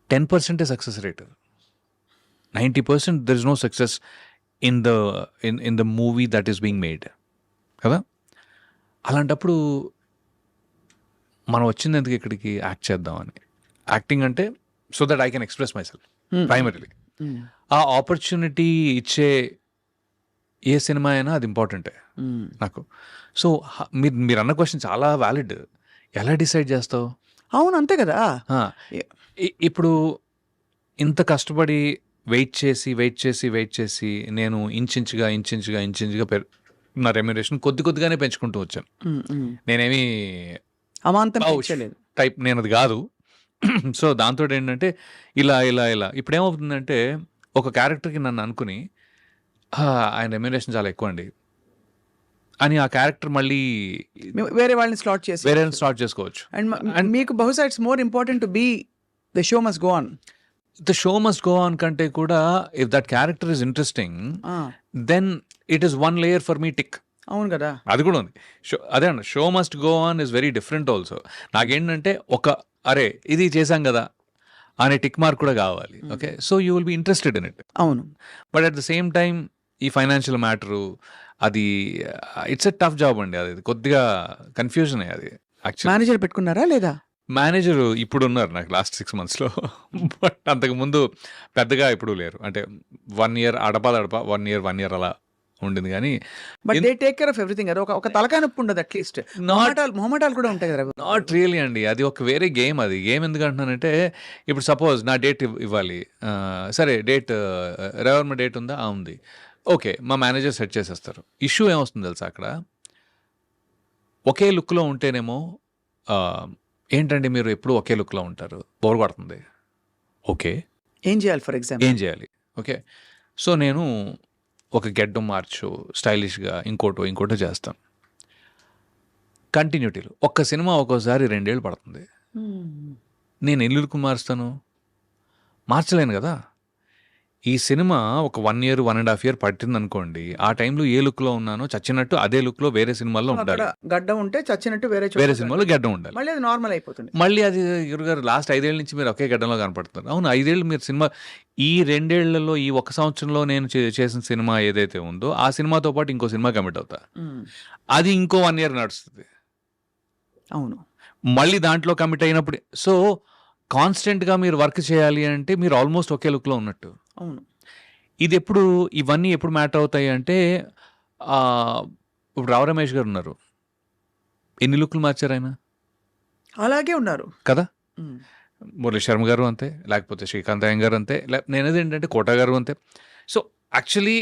10% success rate, 90% there is no success in the movie that is being made కదా. అలాంటప్పుడు మనం వచ్చింది ఎందుకు ఇక్కడికి, యాక్ట్ చేద్దామని. యాక్టింగ్ అంటే so that I can express my self primarily. ఆ ఆపర్చునిటీ ఇచ్చే ఏ సినిమా అయినా అది ఇంపార్టెంటే నాకు. సో మీరు అన్న క్వశ్చన్ చాలా వ్యాలిడ్. ఎలా డిసైడ్ చేస్తావు? అవును, అంతే కదా. ఇప్పుడు ఇంత కష్టపడి వెయిట్ చేసి నేను ఇంచుగా నా రెమ్యూనరేషన్ కొద్దిగానే పెంచుకుంటూ వచ్చాను. నేనేమి అమాంతం టైప్, నేను అది కాదు. సో దాంతో ఏంటంటే ఇలా ఇప్పుడు ఏమవుతుందంటే ఒక క్యారెక్టర్కి నన్ను అనుకుని ఆయన రెమ్యూనరేషన్ చాలా ఎక్కువ అండి అని ఆ క్యారెక్టర్ మళ్ళీ వేరే వాళ్ళని స్లాట్ చేసుకోవచ్చు. అండ్ మీకు బహుశా it's more important to be the show must go on. The show must go on కంటే కూడా if that character is interesting then it is one layer for me tick. అవును కదా, అది కూడా ఉంది. అదే అన్న, show must go on is very different also. నాకేంటంటే అరే ఇది చేశాం కదా అనే టిక్ మార్క్ కూడా కావాలి. Okay, so you will be interested in it. అవును. But at the same time ఈ ఫైనాన్షియల్ మ్యాటరు అది ఇట్స్ ఎ టఫ్ జాబ్ అండి. అది కొద్దిగా కన్ఫ్యూజన్ అది. యాక్చువల్లీ మేనేజర్ పెట్టుకున్నారా లేదా? మేనేజర్ ఇప్పుడు ఉన్నారు నాకు లాస్ట్ 6 monthsలో. బట్ అంతకుముందు పెద్దగా ఇప్పుడు లేరు. అంటే 1 year అడప 1 year అలా ఉండింది. కానీ but they take care of everything. అది ఒక తలకాయ నొప్పి ఉండదు, అట్లీస్ట్ మొహమాటాలు కూడా ఉంటాయి కదా. నాట్ రియలీ అండి, అది ఒక వేరే గేమ్. అది గేమ్ ఎందుకు అంటున్నానంటే ఇప్పుడు సపోజ్ నా డేట్ ఇవ్వాలి, సరే డేట్ రెవర్మ డేట్ ఉందా, ఉంది, ఓకే, మా మేనేజర్ సెట్ చేసేస్తారు. ఇష్యూ ఏమొస్తుంది తెలుసా, అక్కడ ఒకే లుక్లో ఉంటేనేమో ఏంటండి మీరు ఎప్పుడు ఒకే లుక్లో ఉంటారు, బోర్ కొడుతుంది. ఓకే, ఏం చేయాలి? ఫర్ ఎగ్జాంపుల్ ఏం చేయాలి? ఓకే, సో నేను ఒక గెడ్డం మార్చు, స్టైలిష్గా ఇంకోటో చేస్తాను. కంటిన్యూటీలో ఒక్క సినిమా ఒక్కోసారి 2 ఏళ్ళు పడుతుంది. నేను ఎన్ని లుక్ మారుస్తాను? మార్చలేను కదా. ఈ సినిమా ఒక 1 year 1.5 year పట్టింది అనుకోండి, ఆ టైంలో ఏ లుక్లో ఉన్నానో చచ్చినట్టు అదే లుక్లో వేరే సినిమాల్లో అక్కడ ఉండాలి, గడ్డ ఉంటే చచ్చినట్టు వేరే వేరే సినిమాలో గడ్డం ఉండాలి. మళ్ళీ అది నార్మల్ అయిపోతుంది. మళ్ళీ అది గురుగారు లాస్ట్ 5 ఏళ్ళ నుంచి మీరు ఒకే గడ్డంలో కనపడుతున్నారు. అవును, 5 ఏళ్ళు మీరు సినిమా, ఈ 2 ఏళ్లలో ఈ 1 సంవత్సరంలో నేను చేసిన సినిమా ఏదైతే ఉందో ఆ సినిమాతో పాటు ఇంకో సినిమా కమిట్ అవుతా, అది ఇంకో 1 year నడుస్తుంది. అవును, మళ్ళీ దాంట్లో కమిట్ అయినప్పుడు సో కాన్స్టెంట్గా మీరు వర్క్ చేయాలి అంటే మీరు ఆల్మోస్ట్ ఒకే లుక్లో ఉన్నట్టు. అవును. ఇది ఎప్పుడు, ఇవన్నీ ఎప్పుడు మ్యాటర్ అవుతాయి అంటే ఇప్పుడు రావు రమేష్ గారు ఉన్నారు, ఎన్ని లుక్లు మార్చారు ఆయన అలాగే ఉన్నారు కదా. ఉమ్. మురళీ శర్మ గారు అంతే, లేకపోతే శ్రీకాంత్ అయ్యం గారు అంతే, నేనేది ఏంటంటే కోట గారు అంతే. So actually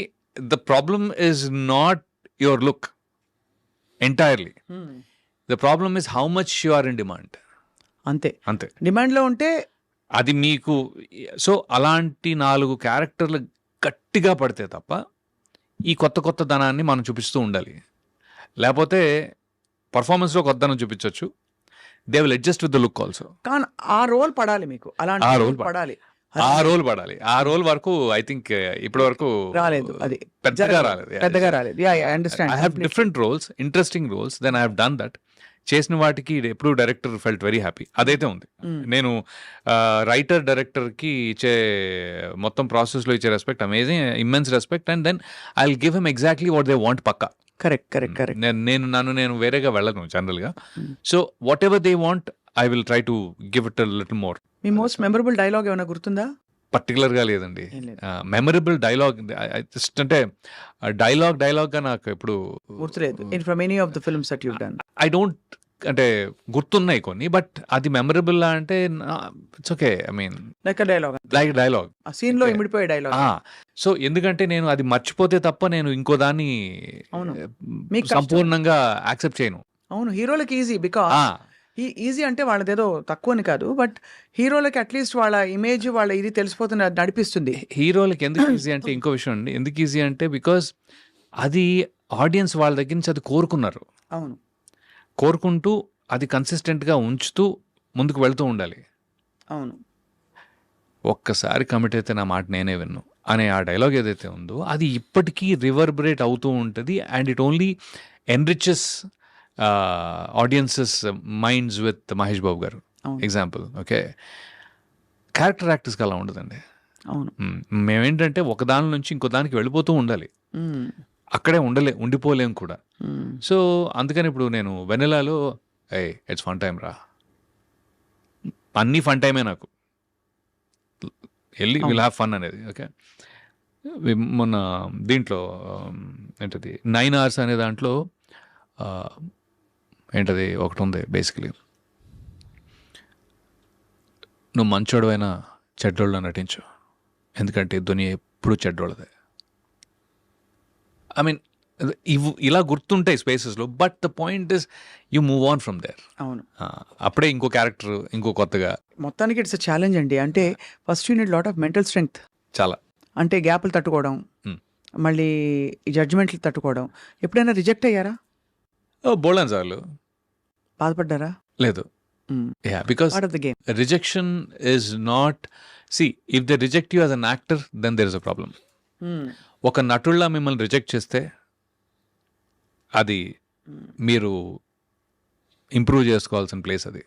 the problem is not your look entirely, um. The problem is how much you are in demand. అంతే, అంతే, డిమాండ్లో ఉంటే అది మీకు. సో అలాంటి 4 క్యారెక్టర్లు గట్టిగా పడితే తప్ప ఈ కొత్త కొత్త ధనాన్ని మనం చూపిస్తూ ఉండాలి. లేకపోతే పర్ఫార్మెన్స్లో కొత్త ధనం చూపించవచ్చు, they will adjust with the look also. కానీ ఆ రోల్ పడాలి మీకు, అలాంటి ఆ రోల్ role పడాలి. ఆ రోల్ వరకు ఐ థింక్ ఇప్పటి వరకు రాలేదు, అది పెద్దగా రాలేదు. పెద్దగా రాలేదు. I understand. I have different roles, interesting roles, then I have done that. చేసిన వాటికి ఎప్పుడు డైరెక్టర్ ఫెల్ట్ వెరీ హ్యాపీ. అదైతే ఉంది. నేను రైటర్ డైరెక్టర్కి ఇచ్చే మొత్తం ప్రాసెస్లో ఇచ్చే respect amazing, immense respect, and then I will give him exactly what they want. పక్కా కరెక్ట్. నేను వేరేగా వెళ్ళను జనరల్గా. So whatever they want I will try to give it little more. మీ మోస్ట్ మెమరబుల్ డైలాగ్ ఏమైనా గుర్తుందా? పర్టికులర్గా లేదండి. ఏం లేదు. మెమరబుల్ డైలాగ్ జస్ట్ అంటే డైలాగ్గా నాకు ఎప్పుడు గుర్తులేదు. From any of the films that you done. I don't, అంటే గుర్తున్నాయి కొన్ని, బట్ అది మెమరబుల్ అంటే it's okay. I mean like dialogue, like dialogue ఆ సీన్ లో ఇమిడిపోయే డైలాగ్. సో ఎందుకంటే నేను అది మర్చిపోతే తప్ప నేను ఇంకో దాన్ని అవును. మీకు కష్టం. సంపూర్ణంగా యాక్సెప్ట్ చేయను. అవును, హీరోలకి ఈజీ, బికాస్ ఈజీ అంటే వాళ్ళదేదో తక్కువని కాదు, బట్ హీరోలకి అట్లీస్ట్ వాళ్ళ ఇమేజ్, వాళ్ళ ఇది తెలిసిపోతుంది, అది నడిపిస్తుంది. హీరోలకి ఎందుకు ఈజీ అంటే ఇంకో విషయం అండి, ఎందుకు ఈజీ అంటే బికాస్ అది ఆడియన్స్ వాళ్ళ దగ్గర నుంచి అది కోరుకున్నారు. అవును, కోరుకుంటూ అది కన్సిస్టెంట్గా ఉంచుతూ ముందుకు వెళ్తూ ఉండాలి. అవును. ఒక్కసారి కమిట్ అయితే నా మాట నేనే విన్ను అనే ఆ డైలాగ్ ఏదైతే ఉందో అది ఇప్పటికీ రివర్బరేట్ అవుతూ ఉంటుంది, and it only enriches audience's minds with Mahesh Babu garu example. Okay, character యాక్టర్స్కి అలా ఉండదండి. అవును. మేమేంటంటే ఒక దాని నుంచి ఇంకో దానికి వెళ్ళిపోతూ ఉండాలి, అక్కడే ఉండిపోలేం కూడా. సో అందుకని ఇప్పుడు నేను వెన్నెలాలో ఇట్స్ ఫన్ టైం రా, అన్నీ ఫన్ టైమే నాకు, వెళ్ళి విల్ హ్యావ్ ఫన్ అనేది. ఓకే, మొన్న దీంట్లో ఏంటది 9 hours అనే దాంట్లో ఏంటది ఒకటి ఉంది, బేసికలీ నువ్వు మంచోడు అయినా చెడ్డోళ్ళలో నటించు, ఎందుకంటే దునియా ఎప్పుడు చెడ్డోళ్ళదే. ఐ మీన్ ఇలా గుర్తుంటాయి స్పేసెస్లో, but the point is you move on from there. అవును, అప్పుడే ఇంకో క్యారెక్టర్ ఇంకో కొత్తగా. మొత్తానికి ఇట్స్ ఛాలెంజ్ అండి. అంటే first you need lot of mental strength. చాలా, అంటే గ్యాప్లు తట్టుకోవడం, మళ్ళీ జడ్జిమెంట్లు తట్టుకోవడం. ఎప్పుడైనా రిజెక్ట్ అయ్యారా? బోల్డన్ సార్లు. బాధపడ్డారా? లేదు. Yeah, because Part of the game. rejection is not, see, if they reject you as an actor, then there is a problem. ఒక నటుల్లా మిమ్మల్ని రిజెక్ట్ చేస్తే అది మీరు ఇంప్రూవ్ చేసుకోవాల్సిన ప్లేస్, అది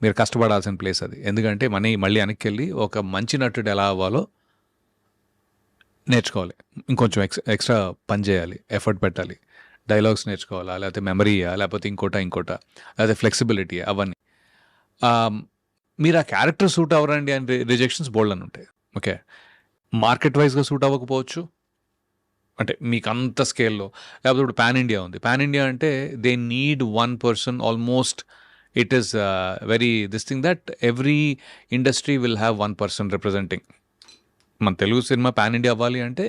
మీరు కష్టపడాల్సిన ప్లేస్ అది. ఎందుకంటే మళ్ళీ వెనక్కి వెళ్ళి ఒక మంచి నటుడు ఎలా అవ్వాలో నేర్చుకోవాలి, ఇంకొంచెం ఎక్స్ట్రా పని చేయాలి, ఎఫర్ట్ పెట్టాలి, డైలాగ్స్ నేర్చుకోవాలా, లేకపోతే మెమరీయా, లేకపోతే ఇంకోటా లేకపోతే ఫ్లెక్సిబిలిటీ, అవన్నీ. మీరు ఆ క్యారెక్టర్ సూట్ అవ్వరండి అని రిజెక్షన్స్ బోల్డ్ అని ఉంటాయి. ఓకే, మార్కెట్ వైజ్గా సూట్ అవ్వకపోవచ్చు, అంటే మీకు అంత స్కేల్లో. లేకపోతే ఇప్పుడు పాన్ ఇండియా ఉంది, పాన్ ఇండియా అంటే they need 1 person almost. It is very this thing that every industry will have 1 person representing. మన తెలుగు సినిమా పాన్ ఇండియా అవ్వాలి అంటే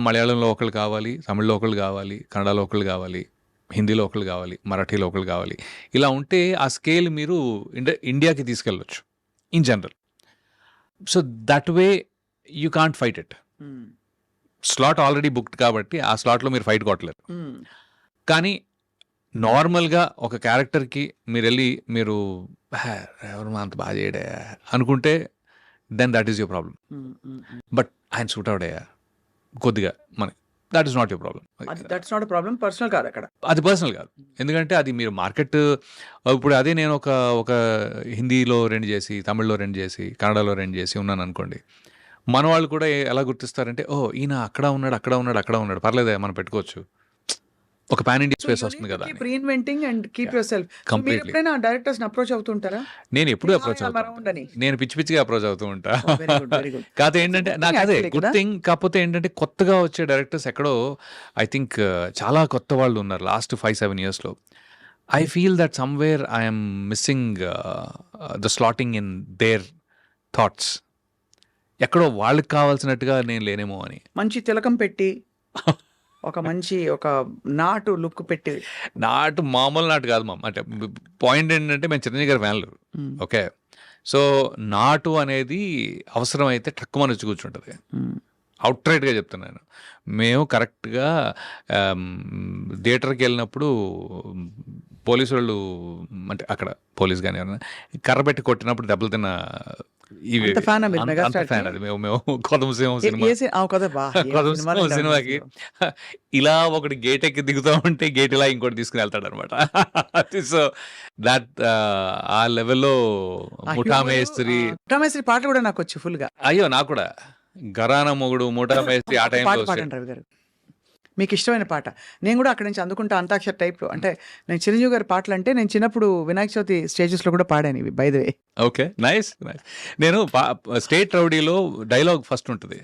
మలయాళంలో ఒకళ్ళు కావాలి, తమిళ్లో ఒకళ్ళు కావాలి, కన్నడలో ఒకళ్ళు కావాలి, హిందీలో ఒకళ్ళు కావాలి, మరాఠీలో ఒకళ్ళు కావాలి. ఇలా ఉంటే ఆ స్కేల్ మీరు ఇండియాకి తీసుకెళ్ళవచ్చు in general. So that way you can't fight it. Slot already booked కాబట్టి ఆ స్లాట్లో మీరు ఫైట్ కొట్టలేరు. కానీ నార్మల్గా ఒక క్యారెక్టర్కి మీరు వెళ్ళి మీరు ఎవరు అంత బాగా చేయడే అనుకుంటే then that is your problem. But ఆయన సూట్ అవుట్ అయ్యా కొద్దిగా మన that is not your problem. That's not problem, personal కాదు అక్కడ. అది పర్సనల్ కాదు, ఎందుకంటే అది మీరు మార్కెట్. ఇప్పుడు అదే నేను ఒక హిందీలో 2 చేసి, తమిళ్లో 2 చేసి, కన్నడలో 2 చేసి ఉన్నాను అనుకోండి, మన వాళ్ళు కూడా ఎలా గుర్తిస్తారంటే, ఓ ఈయన అక్కడ ఉన్నాడు, పర్లేదే మనం పెట్టుకోవచ్చు, ఒక పాన్ ఇండియా స్పేస్ వస్తుంది కదా. Reinventing and keep your self. మీరు Completely. ఎప్పుడైనా డైరెక్టర్స్ అప్రోచ్ అవుతుంటారా? నేను ఎప్పుడు అప్రోచ్ అవుతాను, నేను పిచ్చిగా అప్రోచ్ అవుతూ ఉంటా. కాకపోతే ఏంటంటే నాకు అదే గుడ్ థింగ్. కాకపోతే ఏంటంటే కొత్తగా వచ్చే డైరెక్టర్స్ ఎక్కడో ఐ థింక్ చాలా కొత్త వాళ్ళు ఉన్నారు లాస్ట్ 5-7 yearsలో. I feel that somewhere I'm missing the slotting in their thoughts. ఎక్కడో వాళ్ళకి కావాల్సినట్టుగా నేను లేనేమో అని. మంచి తిలకం పెట్టి ఒక మంచి ఒక నాటు లుక్ పెట్టి. నాటు మామూలు నాటు కాదు మామ. అంటే పాయింట్ ఏంటంటే మేము చిరంజీవి గారి ఫ్యాన్లు, ఓకే. సో నాటు అనేది అవసరమైతే టక్కుమని వచ్చి కూర్చుంటుంది. అవుట్ రైట్గా చెప్తున్నాను. మేము కరెక్ట్గా థియేటర్కి వెళ్ళినప్పుడు పోలీసు వాళ్ళు, అంటే అక్కడ పోలీస్ కానీ ఎవరైనా కర్ర పెట్టి కొట్టినప్పుడు దెబ్బలు తిన్న ఇవి అంత fan ఆ మీరు అంత మెగాస్టార్ కి? fan అది. మేము కొదమసింహం సినిమా, కొదమసింహం సినిమాకి ఇలా ఒకటి గేట్ ఎక్కి దిగుతూ ఉంటే గేట్ ఇలా ఇంకోటి తీసుకుని వెళ్తాడు అనమాట. సో దట్ ఆ లెవెల్లో ముఠా మేస్త్రి. ముఠామేస్త్రి పాటలు కూడా నాకు వచ్చి ఫుల్ గా. అయ్యో నాకు కూడా గరాన మొగుడు, ముఠా మేస్త్రి ఆ పాట టైంలో పాడండి రవి గారు, మీకు ఇష్టమైన పాట. నేను కూడా అక్కడి నుంచి అందుకుంటా అంతాక్షర్ టైప్లో. అంటే నేను చిరంజీవి గారి పాటలు అంటే నేను చిన్నప్పుడు వినాయక చవితి స్టేజెస్లో కూడా పాడాను ఇవి, by the way. Okay, nice. నేను స్టేట్ రౌడీలో డైలాగ్ ఫస్ట్ ఉంటుంది,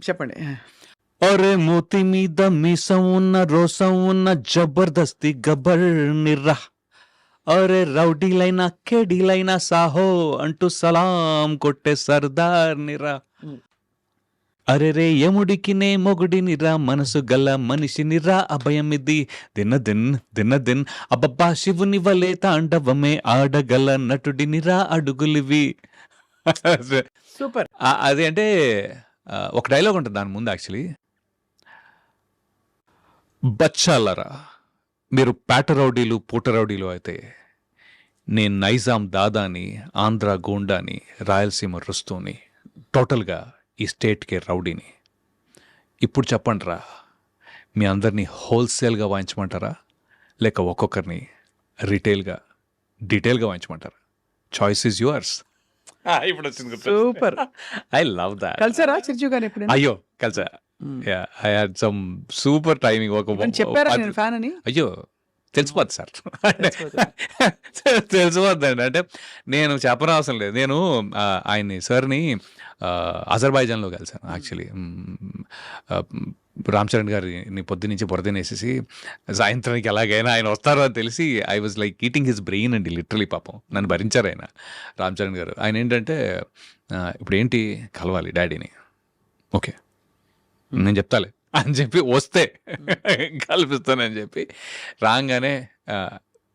చెప్పండి. ఒరే మూతి మీద మీసం ఉన్న రోసం ఉన్న జబర్దస్తి గబ్బర్ నిర్రా, ఒరే రౌడీలైనా కేడీలైనా సాహో అంటూ సలాం కొట్టే సర్దార్ నిరా, అరే రే యముడికి నే మొగుడినిరా, మనసు గల మనిషినిరా, అభయమిది దిన్న అబ్బబ్బా శివుని వలే తాండవమే ఆడగల నటుడినిరా, అడుగులివి. సూపర్. అది అంటే ఒక డైలాగ్ ఉంటుంది దాని ముందు యాక్చువల్లీ, బచ్చాలరా మీరు పేట రౌడీలు పూట రౌడీలు అయితే నేను నైజాం దాదాని, ఆంధ్ర గోండాని, రాయలసీమ రుస్తూని, టోటల్గా ఈ స్టేట్కే రౌడీని. ఇప్పుడు చెప్పండి రా, మీ అందరినీ హోల్సేల్గా వాయించమంటారా లేక ఒక్కొక్కరిని రీటైల్గా డీటెయిల్గా వాయించమంటారా? Choice is yours. ఇప్పుడు వచ్చింది. సూపర్. I love that. కలిసారా చిరంజీవి గారు ఎప్పుడైనా? అయ్యో కలిసా. I had some super timing. చెప్పారా నేను ఫ్యాన్ అని? అయ్యో తెలిసిపోద్ది సార్, తెలిసిపోద్దండి. అంటే నేను చెప్పనవసరం లేదు. నేను ఆయన్ని సార్ని అజర్బైజాన్లో కలిసాను యాక్చువల్లీ. రామ్ చరణ్ గారిని పొద్దునుంచి బురదనేసేసి సాయంత్రానికి ఎలాగైనా ఆయన వస్తారో అని తెలిసి I was like eating his brain అండి, లిటరలీ. పాపం నన్ను భరించారు ఆయన, రామ్ చరణ్ గారు. ఆయన ఏంటంటే ఇప్పుడు ఏంటి కలవాలి డాడీని, ఓకే నేను చెప్తాలే అని చెప్పి వస్తే కల్పిస్తానని చెప్పి రాగానే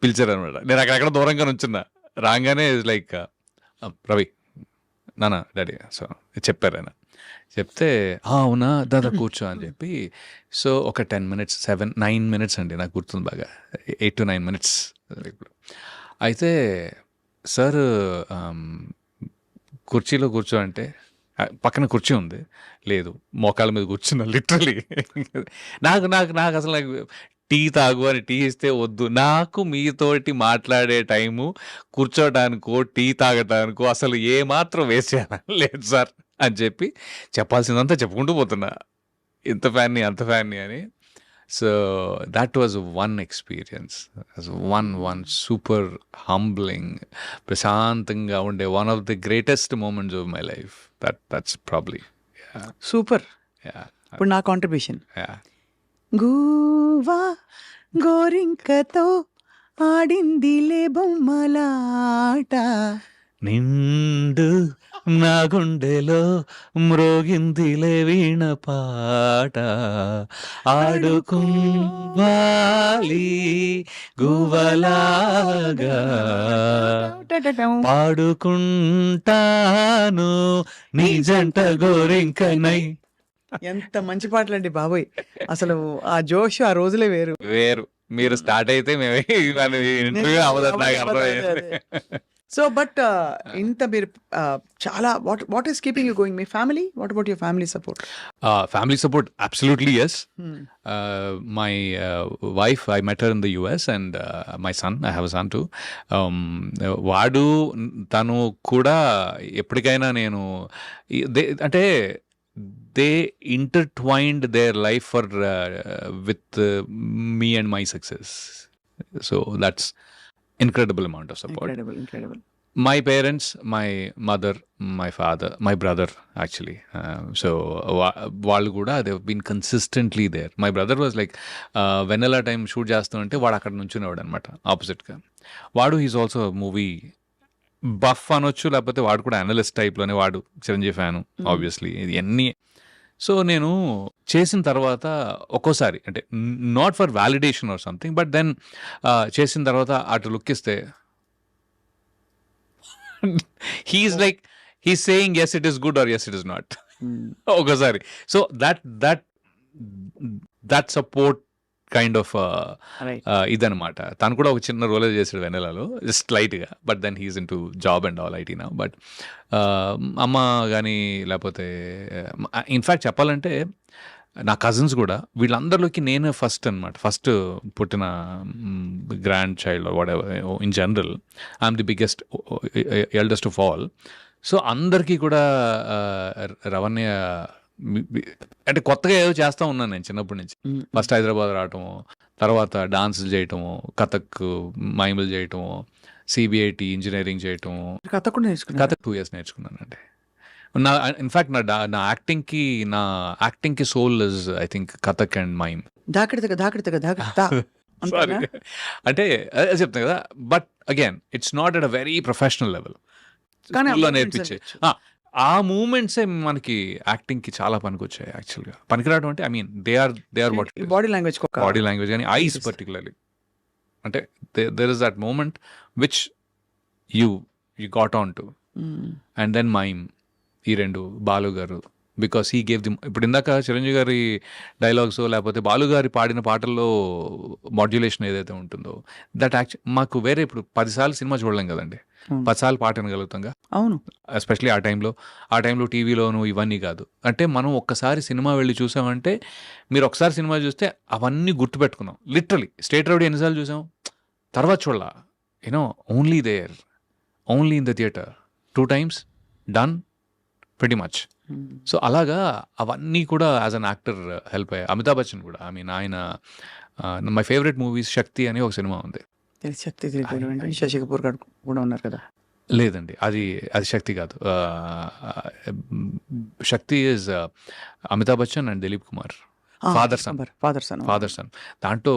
పిలిచారు అనమాట. నేను అక్కడెక్కడ దూరంగా నుంచున్నా. రాగానే లైక్ రవి నాన్న డాడీ సో చెప్పారు ఆయన. చెప్తే అవునా దాదా కూర్చో అని చెప్పి, సో ఒక 10 minutes 9 minutes అండి నాకు గుర్తుంది బాగా, 8 to 9 minutes. అయితే సార్ కుర్చీలో కూర్చో అంటే పక్కన కుర్చీ ఉంది, లేదు మోకాల మీద కూర్చున్నా లిటరలీ. నాకు నాకు నాకు అసలు నాకు టీ తాగు అని టీ ఇస్తే వద్దు. నాకు మీతోటి మాట్లాడే టైము కూర్చోటానికో టీ తాగటానికో అసలు ఏమాత్రం వేస్ట్ చేయాలని లేదు సార్ అని చెప్పి చెప్పాల్సిందంతా చెప్పుకుంటూ పోతున్నా, ఇంత ఫ్యాన్ని అంత ఫ్యాన్ని అని. So that was one experience, one super humbling, ప్రశాంతంగా ఉండే one of the greatest moments of my life. That's probably. Super. ఇప్పుడు నా కాంట్రిబ్యూషన్. గూవా గోరింకతో ఆడిందిలే బొమ్మలాట, నిండు నా గుండెలో మ్రోగిందిలే వీణ పాట, ఆడుకోవాలి గువ్వలాగా పాడుకుంటాను నీ జంట గోరింకనై. ఎంత మంచి పాటలండి బాబోయ్. అసలు ఆ జోష్ ఆ రోజులే వేరు. మీరు స్టార్ట్ అయితే మేము ఇంటర్వ్యూ అవ్వదు, నాకు అర్థమైంది. సో బట్ ఇంత మీరు చాలా what is keeping you going? Me family, what about your family support? Family support, absolutely yes. My wife, I met her in the US, and my son, I have a son too. వాడు తను కూడా ఎప్పటికైనా నేను అంటే they intertwined their life for with me and my success. So that's incredible amount of support. Incredible. My parents, my mother, my father, my brother actually. So వాళ్ళు కూడా they've been consistently there. My brother was like Vennela time shoot చేస్తుంటే వాడు అక్కడ నుంచునేవాడు అనమాట ఆపోజిట్గా. వాడు he's also movie buff అనొచ్చు, లేకపోతే వాడు కూడా అనలిస్ట్ టైప్లోనే. వాడు చిరంజీవి ఫ్యాను ఆబ్వియస్లీ. ఇది అన్నీ. సో నేను చేసిన తర్వాత ఒక్కోసారి అంటే not for validation or something, but then చేసిన తర్వాత అటు లుక్ ఇస్తే he's like he's saying yes it is good or yes it is not ఒక్కోసారి. So that support kind of ఇదనమాట. తను కూడా ఒక చిన్న రోలే చేసాడు వెన్నెలలో, జస్ట్ లైట్గా. But then he's into job and all IT now. బట్ అమ్మ కానీ లేకపోతే ఇన్ఫ్యాక్ట్ చెప్పాలంటే నా కజిన్స్ కూడా వీళ్ళందరిలోకి నేనే ఫస్ట్ అనమాట. ఫస్ట్ పుట్టిన grand child what ever in general. I'm the biggest eldest of all. So అందరికీ కూడా రవణ్య అంటే కొత్తగా ఏదో చేస్తూ ఉన్నాను నేను చిన్నప్పటి నుంచి. ఫస్ట్ హైదరాబాద్ రావటము, తర్వాత డాన్సులు చేయటము, కథక్ మైములు చేయటము, సిబిఐటి ఇంజనీరింగ్ చేయటము. కథ కూడా నేర్చుకున్నాను. కథక్ 2 years నేర్చుకున్నానండి. నా ఇన్ఫ్యాక్ట్ నా యాక్టింగ్కి soul is I think Kathak and mime. Sorry అంటే అదే చెప్తాను కదా. But again it's not at a very professional level. స్కూల్లో నేర్పించే ఆ మూమెంట్సే మనకి యాక్టింగ్కి చాలా పనికొచ్చాయి యాక్చువల్గా. పనికిరావడం అంటే I mean they are what body language కానీ ఐస్ పర్టికులర్లీ అంటే there is that moment which you got on to. And then mime, ఈ రెండు బాలు గారు, బికాస్ హీ గేవ్ ది. ఇప్పుడు ఇందాక చిరంజీవి గారి డైలాగ్స్ లేకపోతే బాలు గారి పాడిన పాటల్లో మాడ్యులేషన్ ఏదైతే ఉంటుందో దట్ మాకు వేరే ఇప్పుడు 10 సార్లు సినిమా చూడలేం కదండి, 10 సార్లు పాట వినగలుగుతాంగా. అవును. ఎస్పెషలీ ఆ టైంలో టీవీలోను ఇవన్నీ కాదు. అంటే మనం ఒక్కసారి సినిమా వెళ్ళి చూసామంటే, మీరు ఒకసారి సినిమా చూస్తే అవన్నీ గుర్తుపెట్టుకున్నాం. లిటరలీ స్టేట్ రౌడీ ఎన్నిసార్లు చూసాం, తర్వాత చూడాల only there, only in the theatre 2 times done pretty much. So అలాగా అవన్నీ కూడా యాజ్ అన్ యాక్టర్ హెల్ప్ అయ్యాయి. అమితాబ్ బచ్చన్ కూడా ఐ మీన్ ఆయన మై ఫేవరెట్ మూవీస్ శక్తి అని ఒక సినిమా ఉంది. శక్తి శశి కపూర్ గారు కూడా ఉన్నారు కదా. లేదండి, అది శక్తి కాదు. Shakti is Amitabh Bachchan and Dilip Kumar, father son. దాంట్లో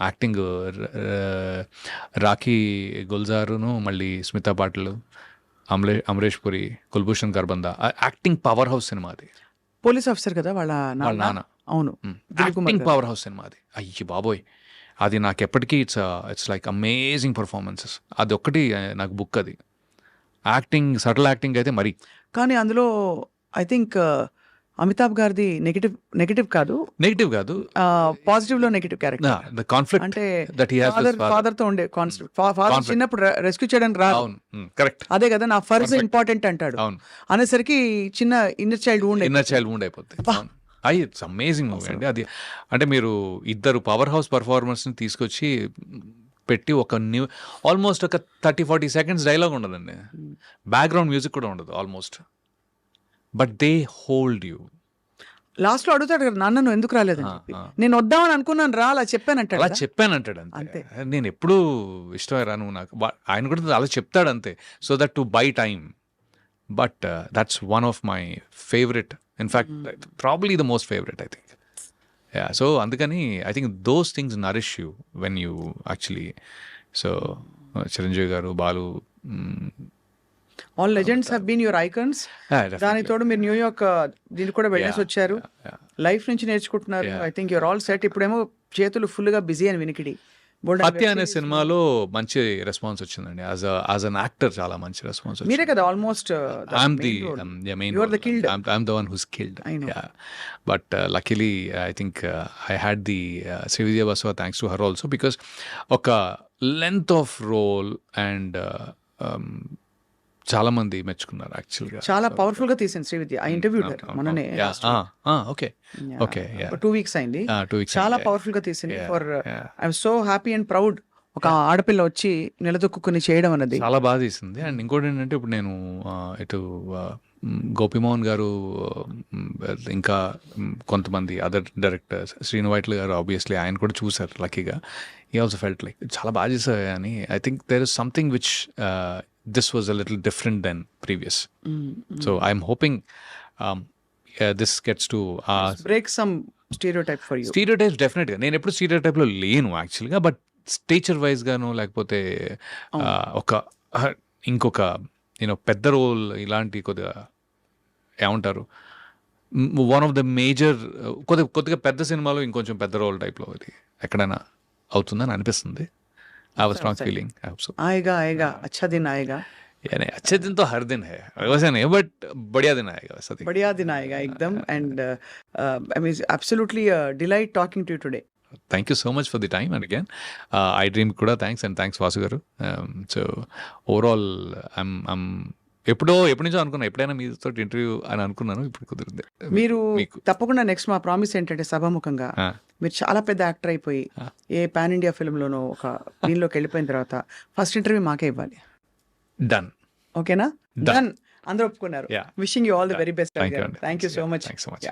యాక్టింగ్ రాఖీ గుల్జారును మళ్ళీ Smita Patil, Amrish Puri, Kulbhushan Kharbanda. Acting power house cinema అది. పోలీస్ ఆఫీసర్ కదా వాళ్ళ నాన్న. అవును. యాక్టింగ్ పవర్ హౌస్ సినిమా అది. అయ్యి బాబోయ్, అది నాకు ఎప్పటికీ ఇట్స్ లైక్ అమేజింగ్ పర్ఫార్మెన్సెస్. అది ఒక్కటి నాకు బుక్. అది యాక్టింగ్, సటిల్ యాక్టింగ్ అయితే మరి. కానీ అందులో ఐ థింక్ అమితాబ్ గారిది నెగటివ్ కాదు, పాజిటివ్ లో నెగటివ్ క్యారెక్టర్. ద కాన్ఫ్లిక్ట్ అంటే that he has with father తో ఉండే కాన్ఫ్లిక్ట్. ఫాదర్ చిన్నప్పుడు రెస్క్యూ చేయడానికి రాదు. కరెక్ట్. అదే కదా నా ఫర్జ్ ఇంపార్టెంట్ అంటాడు. అనేసరికి చిన్న ఇన్నర్ చైల్డ్ వూండ్ అయిపోతుంది. ఇట్స్ అమేజింగ్ మూవీ అండి అది. అంటే మీరు ఇద్దరు పవర్ హౌస్ పర్ఫార్మర్స్ ని తీసుకొచ్చి పెట్టి ఒక ఆల్మోస్ట్ ఒక 30-40 seconds డైలాగ్ ఉండదండి, బ్యాక్గ్రౌండ్ మ్యూజిక్ కూడా ఉండదు almost. But they hold you. Last లో అడుగుతాడు కదా, నాన్న నువ్వు ఎందుకు రాలేదని చెప్పి. నేను వద్దామని అనుకున్నాను రా, అలా చెప్పానంటాడు. అలా చెప్పానంటాడు అంతే. నేను ఎప్పుడు ఇష్టమే రా నువ్వు నాకు, ఆయన కూడా అలా చెప్తాడు అంతే. So that to buy time. But that's one of my favourite, in fact probably the most favourite I think. So అందుకని I think those things nourish you when you actually. So Chiranjeevi garu, Balu, all legends have been your icons. దానికి తోడు మీరు New York దీనికి కూడా వెళ్ళేసి వచ్చారు, life నుంచి నేర్చుకుంటున్నారు. I think your all set. ఇప్పుడేమో చేతులు ఫుల్ గా బిజీ అని వినికిడి. హత్య అనే సినిమాలో మంచి రెస్పాన్స్ వచ్చిందండి. యాజ్ అన్ యాక్టర్ చాలా మంచి రెస్పాన్స్ వచ్చింది. మీరే కదా almost I'm the main. You are the killed. I'm the one who's killed. I know. Yeah. But luckily I think I had the Srividya Baswa, thanks to her also, because oka length of role and చాలా మంది మెచ్చుకున్నారు యాక్చువల్గా. చాలా powerful గా తీసింది శ్రీవిద్య. ఆ interview మననే okay okay 2 weeks అయింది. 2 weeks చాలా అయింది. పవర్ఫుల్ గా తీసింది. Yeah, for yeah. I'm so happy and proud ఒక ఆడపిల్ల వచ్చి నిలదొక్కుని చేయడం అన్నది. చాలా బాగా తీసింది. అండ్ ఇంకోటి ఏంటంటే ఇప్పుడు నేను ఇటు గోపిమోహన్ గారు ఇంకా కొంతమంది అదర్ డైరెక్టర్స్, శ్రీను వైట్ల గారు ఆబ్వియస్లీ ఆయన కూడా చూశారు లక్కీగా. ఈ ఆల్సో ఫెల్ట్ లైక్ చాలా బాగా చేశారు అని. I think there is something which this was a little different than previous. So I'm hoping this gets to break some stereotype for you. Stereotypes డెఫినెట్గా. నేను ఎప్పుడు స్టీరియోటైప్లో లేను యాక్చువల్గా. బట్ స్టేచర్ వైజ్గాను లేకపోతే ఒక ఇంకొక పెద్ద రోల్ ఇలాంటి కొద్దిగా ఏమంటారు వన్ ఆఫ్ ద మేజర్ కొద్దిగా పెద్ద సినిమాలో ఇంకొంచెం పెద్ద రోల్ టైప్లో ఇది ఎక్కడైనా అవుతుందని అనిపిస్తుంది. I have strong feeling. I hope so. आएगा आएगा अच्छा दिन आएगा. यानी अच्छे दिन तो हर दिन है वैसे नहीं, बट बढ़िया दिन आएगा वैसा देखिए. बढ़िया दिन आएगा एकदम. And I mean absolutely a delight talking to you today. Thank you so much for the time and again iDream kuda thanks and thanks Vasu garu. So overall I'm ఎప్పటి నుంచో అనుకున్నా ఎప్పుడైనా మీతో ఇంటర్వ్యూ అని అనుకున్నాను. ఇప్పుడు కుదిరింది. మీరు మీకు తప్పకుండా నెక్స్ట్ మా ప్రామిస్ ఏంటంటే సభాముఖంగా మీరు చాలా పెద్ద యాక్టర్ అయిపోయి ఏ పాన్ ఇండియా ఫిల్మ్లోనో ఒక దీనిలోకి వెళ్ళిపోయిన తర్వాత ఫస్ట్ ఇంటర్వ్యూ మాకే ఇవ్వాలి. డన్. ఓకేనా? Done. డన్. అందరూ ఒప్పుకున్నారు. Yeah. Wishing you all the very best. Thank you. Thank you so much. Thanks so much.